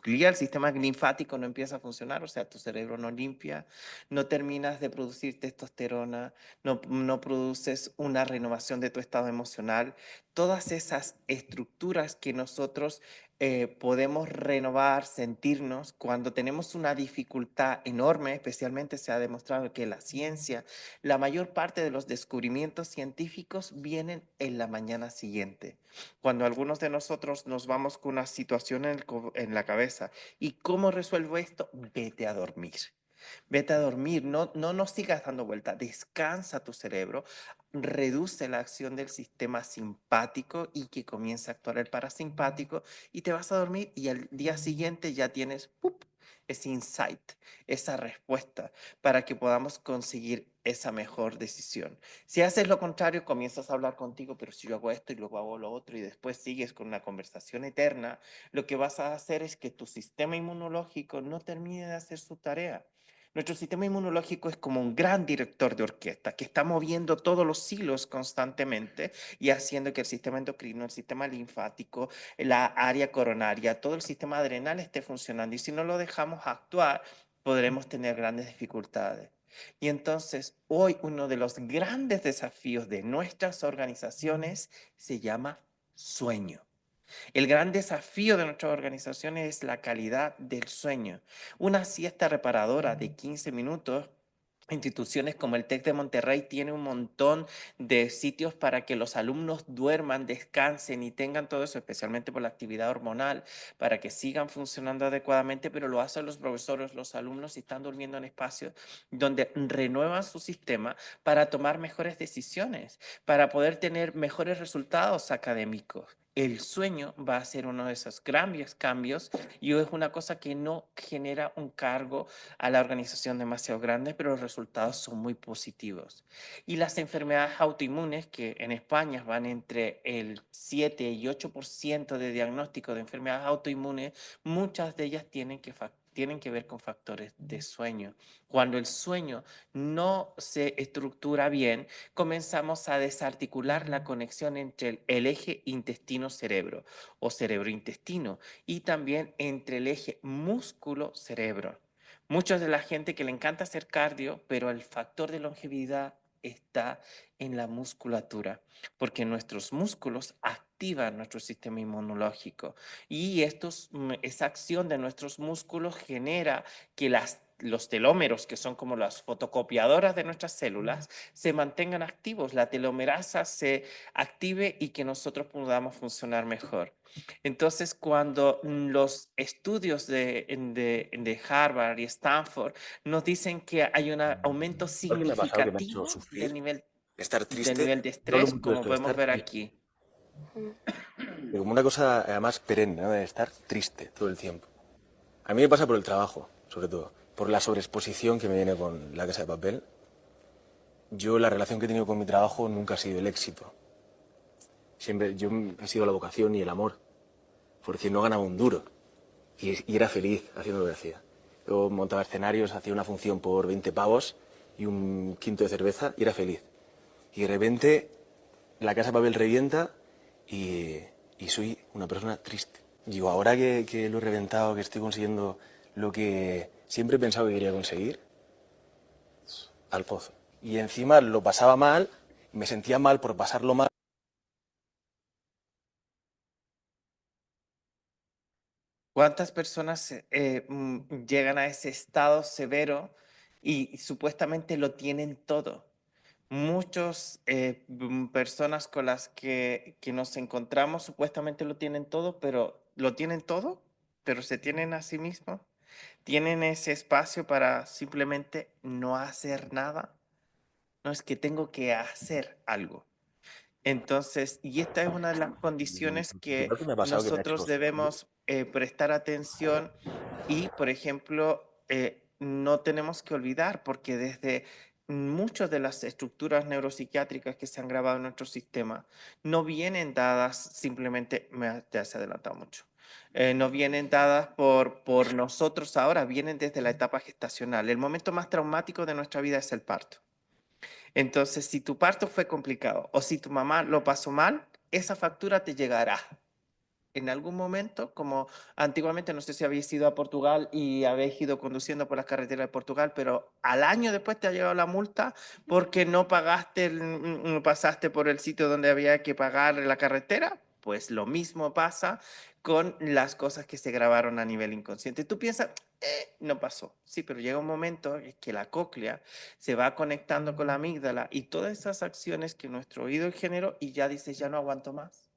glías, el sistema linfático no empieza a funcionar, o sea, tu cerebro no limpia, no terminas de producir testosterona, no produces una renovación de tu estado emocional. Todas esas estructuras que nosotros podemos renovar, sentirnos cuando tenemos una dificultad enorme, especialmente se ha demostrado que la ciencia, la mayor parte de los descubrimientos científicos vienen en la mañana siguiente, cuando algunos de nosotros nos vamos con una situación en la cabeza. ¿Y cómo resuelvo esto? Vete a dormir. Vete a dormir, no sigas dando vuelta, descansa tu cerebro, reduce la acción del sistema simpático y que comience a actuar el parasimpático y te vas a dormir y al día siguiente ya tienes ¡pup! Ese insight, esa respuesta para que podamos conseguir esa mejor decisión. Si haces lo contrario, comienzas a hablar contigo, pero si yo hago esto y luego hago lo otro y después sigues con una conversación eterna, lo que vas a hacer es que tu sistema inmunológico no termine de hacer su tarea. Nuestro sistema inmunológico es como un gran director de orquesta que está moviendo todos los hilos constantemente y haciendo que el sistema endocrino, el sistema linfático, la área coronaria, todo el sistema adrenal esté funcionando. Y si no lo dejamos actuar, podremos tener grandes dificultades. Y entonces, hoy uno de los grandes desafíos de nuestras organizaciones se llama sueño. El gran desafío de nuestras organizaciones es la calidad del sueño. Una siesta reparadora de 15 minutos. Instituciones como el TEC de Monterrey tiene un montón de sitios para que los alumnos duerman, descansen y tengan todo eso, especialmente por la actividad hormonal, para que sigan funcionando adecuadamente, pero lo hacen los profesores, los alumnos y están durmiendo en espacios donde renuevan su sistema para tomar mejores decisiones, para poder tener mejores resultados académicos. El sueño va a ser uno de esos grandes cambios y es una cosa que no genera un cargo a la organización demasiado grande, pero los resultados son muy positivos. Y las enfermedades autoinmunes, que en España van entre el 7 y 8% de diagnóstico de enfermedades autoinmunes, muchas de ellas tienen que ver con factores de sueño. Cuando el sueño no se estructura bien, comenzamos a desarticular la conexión entre el eje intestino-cerebro o cerebro-intestino y también entre el eje músculo-cerebro. Muchos de la gente que le encanta hacer cardio, pero el factor de longevidad está en la musculatura, porque nuestros músculos activan nuestro sistema inmunológico y esa acción de nuestros músculos genera que los telómeros, que son como las fotocopiadoras de nuestras células, se mantengan activos, la telomerasa se active y que nosotros podamos funcionar mejor. Entonces, cuando los estudios de Harvard y Stanford nos dicen que hay un aumento ¿Sabes qué me ha pasado? Que me ha hecho significativo sufrir, estar del triste. nivel de no lo estrés, mucho como esto de podemos estar ver triste, aquí. pero como una cosa además perenne, ¿no? De estar triste todo el tiempo. A mí me pasa por el trabajo, sobre todo, por la sobreexposición que me viene con La Casa de Papel. Yo la relación que he tenido con mi trabajo nunca ha sido el éxito. Siempre ha sido la vocación y el amor. Porque no ganaba un duro. Y era feliz haciendo lo que hacía. Yo montaba escenarios, hacía una función por 20 pavos y un quinto de cerveza y era feliz. Y de repente La Casa de Papel revienta y soy una persona triste. Digo, ahora que lo he reventado, que estoy consiguiendo lo que siempre he pensado que quería conseguir, al pozo. Y encima lo pasaba mal, me sentía mal por pasarlo mal. ¿Cuántas personas llegan a ese estado severo y supuestamente lo tienen todo? Muchas personas con las que nos encontramos supuestamente lo tienen todo, pero se tienen a sí mismos. Tienen ese espacio para simplemente no hacer nada. No es que tengo que hacer algo. Entonces, y esta es una de las condiciones que Igual que me ha pasado que me ha hecho nosotros debemos prestar atención y, por ejemplo, no tenemos que olvidar, porque desde muchas de las estructuras neuropsiquiátricas que se han grabado en nuestro sistema no vienen dadas simplemente, ya se ha adelantado mucho, no vienen dadas por nosotros ahora, vienen desde la etapa gestacional. El momento más traumático de nuestra vida es el parto. Entonces, si tu parto fue complicado o si tu mamá lo pasó mal, esa factura te llegará en algún momento, como antiguamente, no sé si habéis ido a Portugal y habéis ido conduciendo por las carreteras de Portugal, pero al año después te ha llegado la multa porque no pagaste, pasaste por el sitio donde había que pagar la carretera. Pues lo mismo pasa con las cosas que se grabaron a nivel inconsciente. Tú piensas, no pasó. Sí, pero llega un momento en que la cóclea se va conectando con la amígdala y todas esas acciones que nuestro oído generó y ya dices, ya no aguanto más,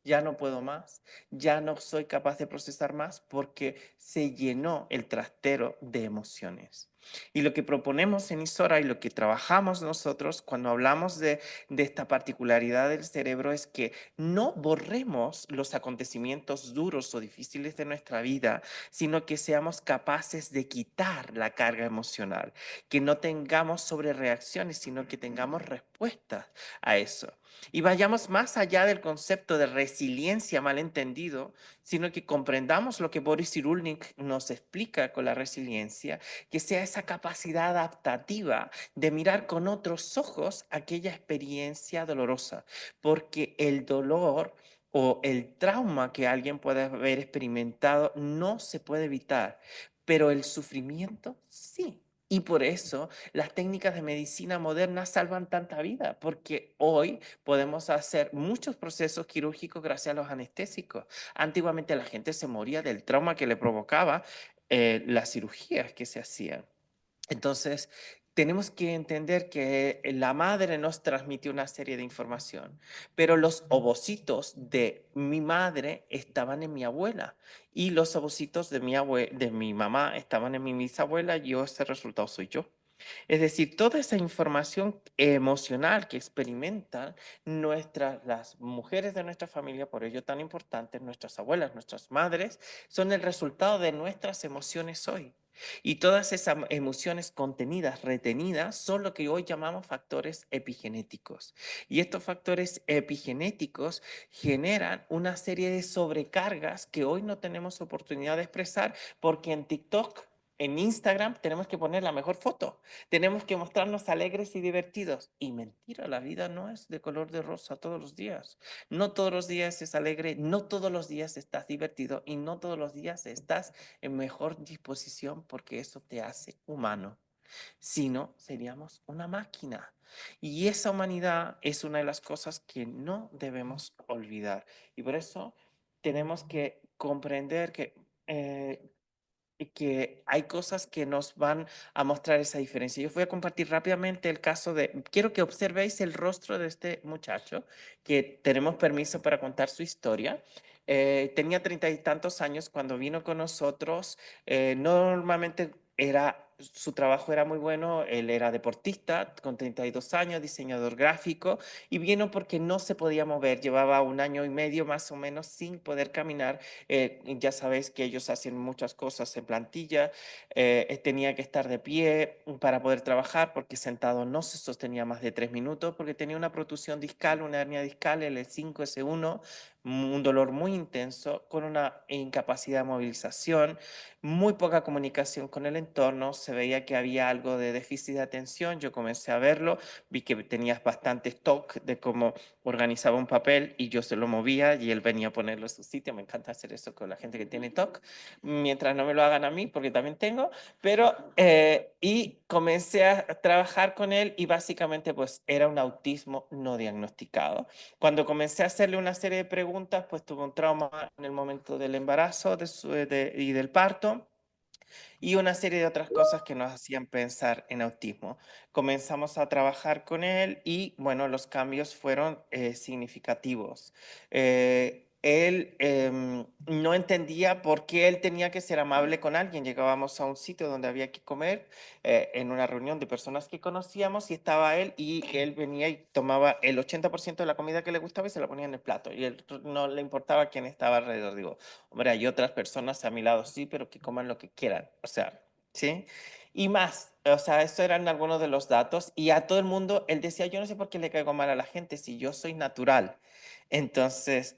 ya no puedo más, ya no soy capaz de procesar más porque se llenó el trastero de emociones. Y lo que proponemos en Isora y lo que trabajamos nosotros cuando hablamos de esta particularidad del cerebro es que no borremos los acontecimientos duros o difíciles de nuestra vida, sino que seamos capaces de quitar la carga emocional, que no tengamos sobrereacciones, sino que tengamos respuestas a eso. Y vayamos más allá del concepto de resiliencia malentendido, sino que comprendamos lo que Boris Cyrulnik nos explica con la resiliencia, que sea esa capacidad adaptativa de mirar con otros ojos aquella experiencia dolorosa, porque el dolor o el trauma que alguien puede haber experimentado no se puede evitar, pero el sufrimiento sí. Y por eso las técnicas de medicina moderna salvan tanta vida, porque hoy podemos hacer muchos procesos quirúrgicos gracias a los anestésicos. Antiguamente la gente se moría del trauma que le provocaba las cirugías que se hacían. Entonces, tenemos que entender que la madre nos transmitió una serie de información, pero los ovocitos de mi madre estaban en mi abuela y los ovocitos de mi mamá estaban en mi bisabuela y ese resultado soy yo. Es decir, toda esa información emocional que experimentan las mujeres de nuestra familia, por ello tan importantes, nuestras abuelas, nuestras madres, son el resultado de nuestras emociones hoy. Y todas esas emociones contenidas, retenidas, son lo que hoy llamamos factores epigenéticos. Y estos factores epigenéticos generan una serie de sobrecargas que hoy no tenemos oportunidad de expresar porque en TikTok, en Instagram, tenemos que poner la mejor foto. Tenemos que mostrarnos alegres y divertidos. Y mentira, la vida no es de color de rosa todos los días. No todos los días es alegre, no todos los días estás divertido y no todos los días estás en mejor disposición porque eso te hace humano. Si no, seríamos una máquina. Y esa humanidad es una de las cosas que no debemos olvidar. Y por eso tenemos que comprender que hay cosas que nos van a mostrar esa diferencia. Yo voy a compartir rápidamente el caso quiero que observéis el rostro de este muchacho, que tenemos permiso para contar su historia. Tenía 30 y tantos años cuando vino con nosotros. Normalmente su trabajo era muy bueno, él era deportista con 32 años, diseñador gráfico, y vino porque no se podía mover, llevaba 1 año y medio más o menos sin poder caminar. Ya sabéis que ellos hacen muchas cosas en plantilla, tenía que estar de pie para poder trabajar porque sentado no se sostenía más de 3 minutos porque tenía una protusión discal, una hernia discal, L5, S1, un dolor muy intenso, con una incapacidad de movilización, muy poca comunicación con el entorno, se veía que había algo de déficit de atención, yo comencé a verlo, vi que tenías bastante stock de cómo organizaba un papel y yo se lo movía y él venía a ponerlo en su sitio. Me encanta hacer eso con la gente que tiene TOC, mientras no me lo hagan a mí, porque también tengo, pero y comencé a trabajar con él y básicamente pues era un autismo no diagnosticado. Cuando comencé a hacerle una serie de preguntas, pues tuvo un trauma en el momento del embarazo y del parto. y una serie de otras cosas que nos hacían pensar en autismo. Comenzamos a trabajar con él y bueno, los cambios fueron significativos. Él no entendía por qué él tenía que ser amable con alguien. Llegábamos a un sitio donde había que comer en una reunión de personas que conocíamos y estaba él y él venía y tomaba el 80% de la comida que le gustaba y se la ponía en el plato y él no le importaba quién estaba alrededor. Digo, hombre, hay otras personas a mi lado, sí, pero que coman lo que quieran. O sea, ¿sí? Y más, o sea, estos eran algunos de los datos y a todo el mundo, él decía, yo no sé por qué le caigo mal a la gente si yo soy natural. Entonces,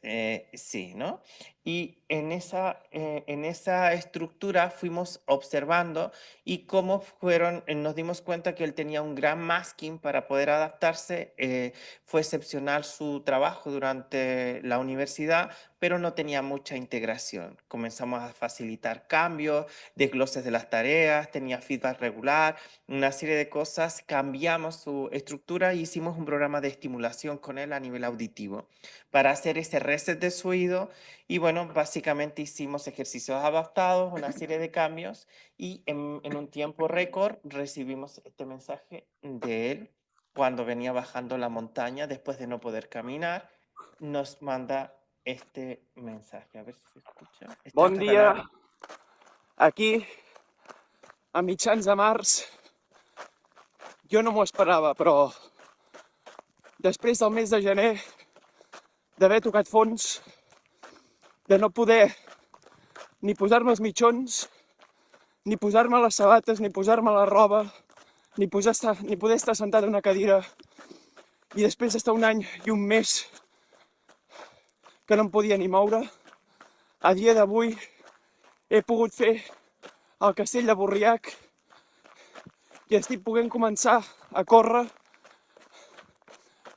sí, ¿no? Y en esa estructura fuimos observando y cómo fueron, nos dimos cuenta que él tenía un gran masking para poder adaptarse. Fue excepcional su trabajo durante la universidad, pero no tenía mucha integración. Comenzamos a facilitar cambios, desgloses de las tareas, tenía feedback regular, una serie de cosas. Cambiamos su estructura y hicimos un programa de estimulación con él a nivel auditivo para hacer ese reset de su oído. Y bueno, básicamente hicimos ejercicios adaptados, una serie de cambios y en un tiempo récord recibimos este mensaje de él cuando venía bajando la montaña después de no poder caminar. Nos manda este mensaje. A ver si se escucha. Está Bon en dia, catalán. aquí, a mitjans de març. Jo no m'ho esperava, però després del mes de gener, d'haver tocat fons, de no poder ni posar-me els mitjons, ni posar-me les sabates, ni posar-me la roba, ni poder estar sentat en una cadira, i després d'estar un any i un mes que no em podia ni moure, a dia d'avui he pogut fer el castell de Borriac i estic podent començar a córrer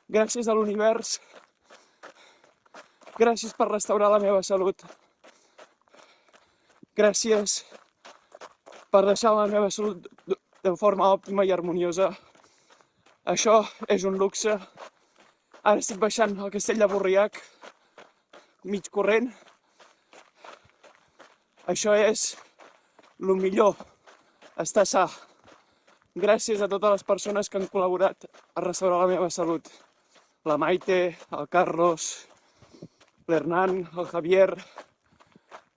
gràcies a l'univers, gràcies per restaurar la meva salut, gràcies per deixar la meva salut de forma òptima i harmoniosa. Això és un luxe. Ara estic baixant al castell de Borriac, mig corrent. Això és el millor, estar sa. Gràcies a totes les persones que han col·laborat a restaurar la meva salut. La Maite, el Carlos, l'Hernán, el Javier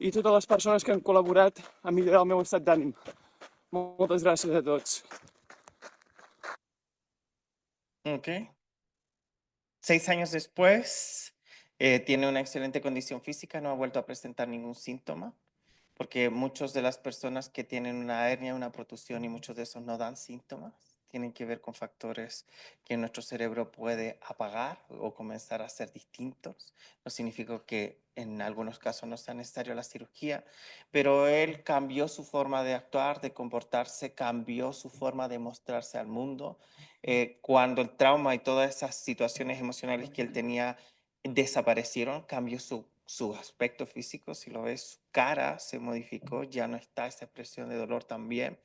i totes les persones que han col·laborat a millorar el meu estat d'ànim. Moltes gràcies a tots. Ok. 6 años después, tiene una excelente condición física, no ha vuelto a presentar ningún síntoma, porque muchas de las personas que tienen una hernia, una protusión y muchos de esos no dan síntomas, tienen que ver con factores que nuestro cerebro puede apagar o comenzar a ser distintos. No significa que en algunos casos no sea necesario la cirugía, pero él cambió su forma de actuar, de comportarse, cambió su forma de mostrarse al mundo. Cuando el trauma y todas esas situaciones emocionales que él tenía desaparecieron, cambió su aspecto físico, si lo ves, su cara se modificó, ya no está esa expresión de dolor también.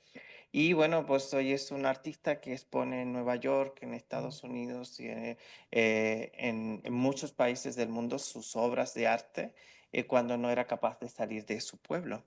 Y bueno, pues hoy es un artista que expone en Nueva York, en Estados Unidos y en muchos países del mundo sus obras de arte cuando no era capaz de salir de su pueblo.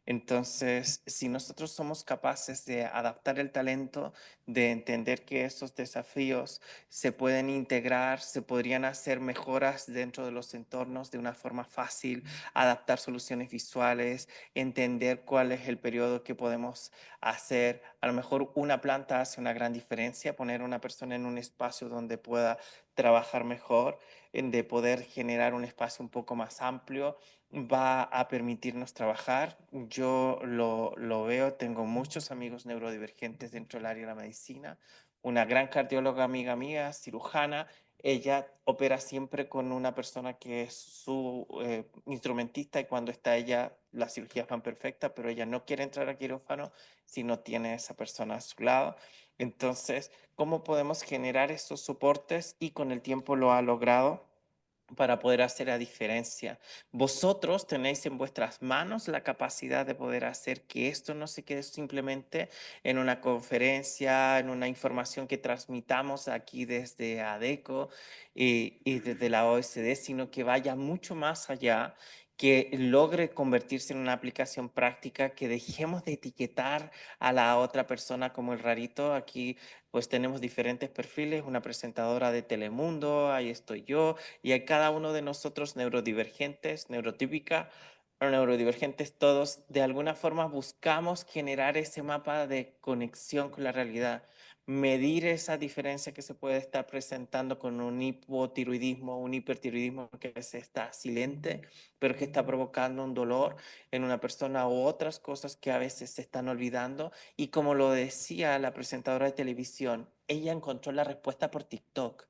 Entonces, si nosotros somos capaces de adaptar el talento, de entender que esos desafíos se pueden integrar, se podrían hacer mejoras dentro de los entornos de una forma fácil, adaptar soluciones visuales, entender cuál es el periodo que podemos hacer. A lo mejor una planta hace una gran diferencia, poner a una persona en un espacio donde pueda trabajar mejor, de poder generar un espacio un poco más amplio, va a permitirnos trabajar. Yo lo veo, tengo muchos amigos neurodivergentes dentro del área de la medicina, una gran cardióloga amiga mía, cirujana. Ella opera siempre con una persona que es su instrumentista y cuando está ella, las cirugías van perfectas, pero ella no quiere entrar a quirófano si no tiene esa persona a su lado. Entonces, ¿cómo podemos generar esos soportes? Y con el tiempo lo ha logrado para poder hacer la diferencia. Vosotros tenéis en vuestras manos la capacidad de poder hacer que esto no se quede simplemente en una conferencia, en una información que transmitamos aquí desde ADECO y desde la OSD, sino que vaya mucho más allá, que logre convertirse en una aplicación práctica, que dejemos de etiquetar a la otra persona como el rarito. Aquí pues tenemos diferentes perfiles, una presentadora de Telemundo, ahí estoy yo, y hay cada uno de nosotros neurodivergentes, neurotípica, o neurodivergentes todos, de alguna forma buscamos generar ese mapa de conexión con la realidad, medir esa diferencia que se puede estar presentando con un hipotiroidismo, un hipertiroidismo que se está silente, pero que está provocando un dolor en una persona u otras cosas que a veces se están olvidando. Y como lo decía la presentadora de televisión, ella encontró la respuesta por TikTok.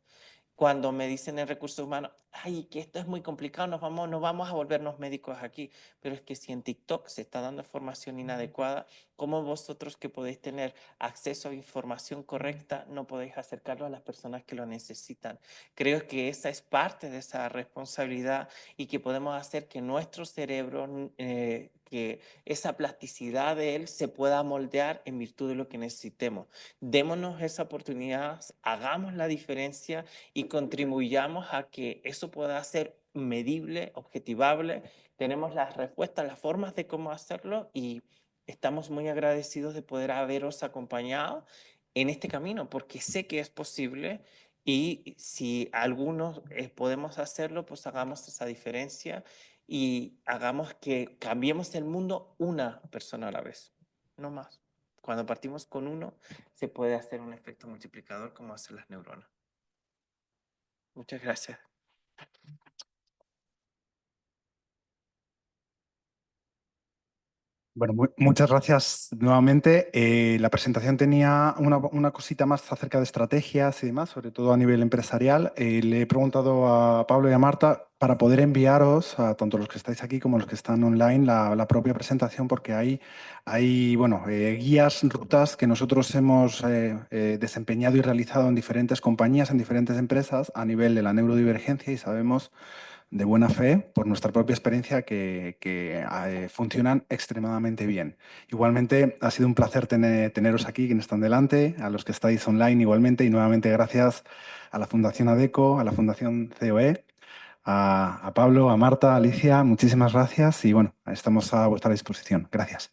Cuando me dicen en recursos humanos, ay, que esto es muy complicado, no vamos a volvernos médicos aquí. Pero es que si en TikTok se está dando información inadecuada, ¿cómo vosotros que podéis tener acceso a información correcta no podéis acercarlo a las personas que lo necesitan? Creo que esa es parte de esa responsabilidad y que podemos hacer que nuestro cerebro, que esa plasticidad de él se pueda moldear en virtud de lo que necesitemos. Démonos esa oportunidad, hagamos la diferencia y contribuyamos a que eso pueda ser medible, objetivable. Tenemos las respuestas, las formas de cómo hacerlo y estamos muy agradecidos de poder haberos acompañado en este camino, porque sé que es posible y si algunos podemos hacerlo, pues hagamos esa diferencia y hagamos que cambiemos el mundo una persona a la vez, no más. Cuando partimos con uno, se puede hacer un efecto multiplicador como hacen las neuronas. Muchas gracias. Bueno, muchas gracias nuevamente. La presentación tenía una cosita más acerca de estrategias y demás, sobre todo a nivel empresarial. Le he preguntado a Pablo y a Marta para poder enviaros, a tanto los que estáis aquí como los que están online, la propia presentación, porque hay bueno, guías, rutas que nosotros hemos desempeñado y realizado en diferentes compañías, en diferentes empresas, a nivel de la neurodivergencia, y sabemos de buena fe, por nuestra propia experiencia, que funcionan extremadamente bien. Igualmente, ha sido un placer teneros aquí, quienes están delante, a los que estáis online igualmente, y nuevamente gracias a la Fundación ADECO, a la Fundación COE, a Pablo, a Marta, a Alicia, muchísimas gracias y bueno, estamos a vuestra disposición. Gracias.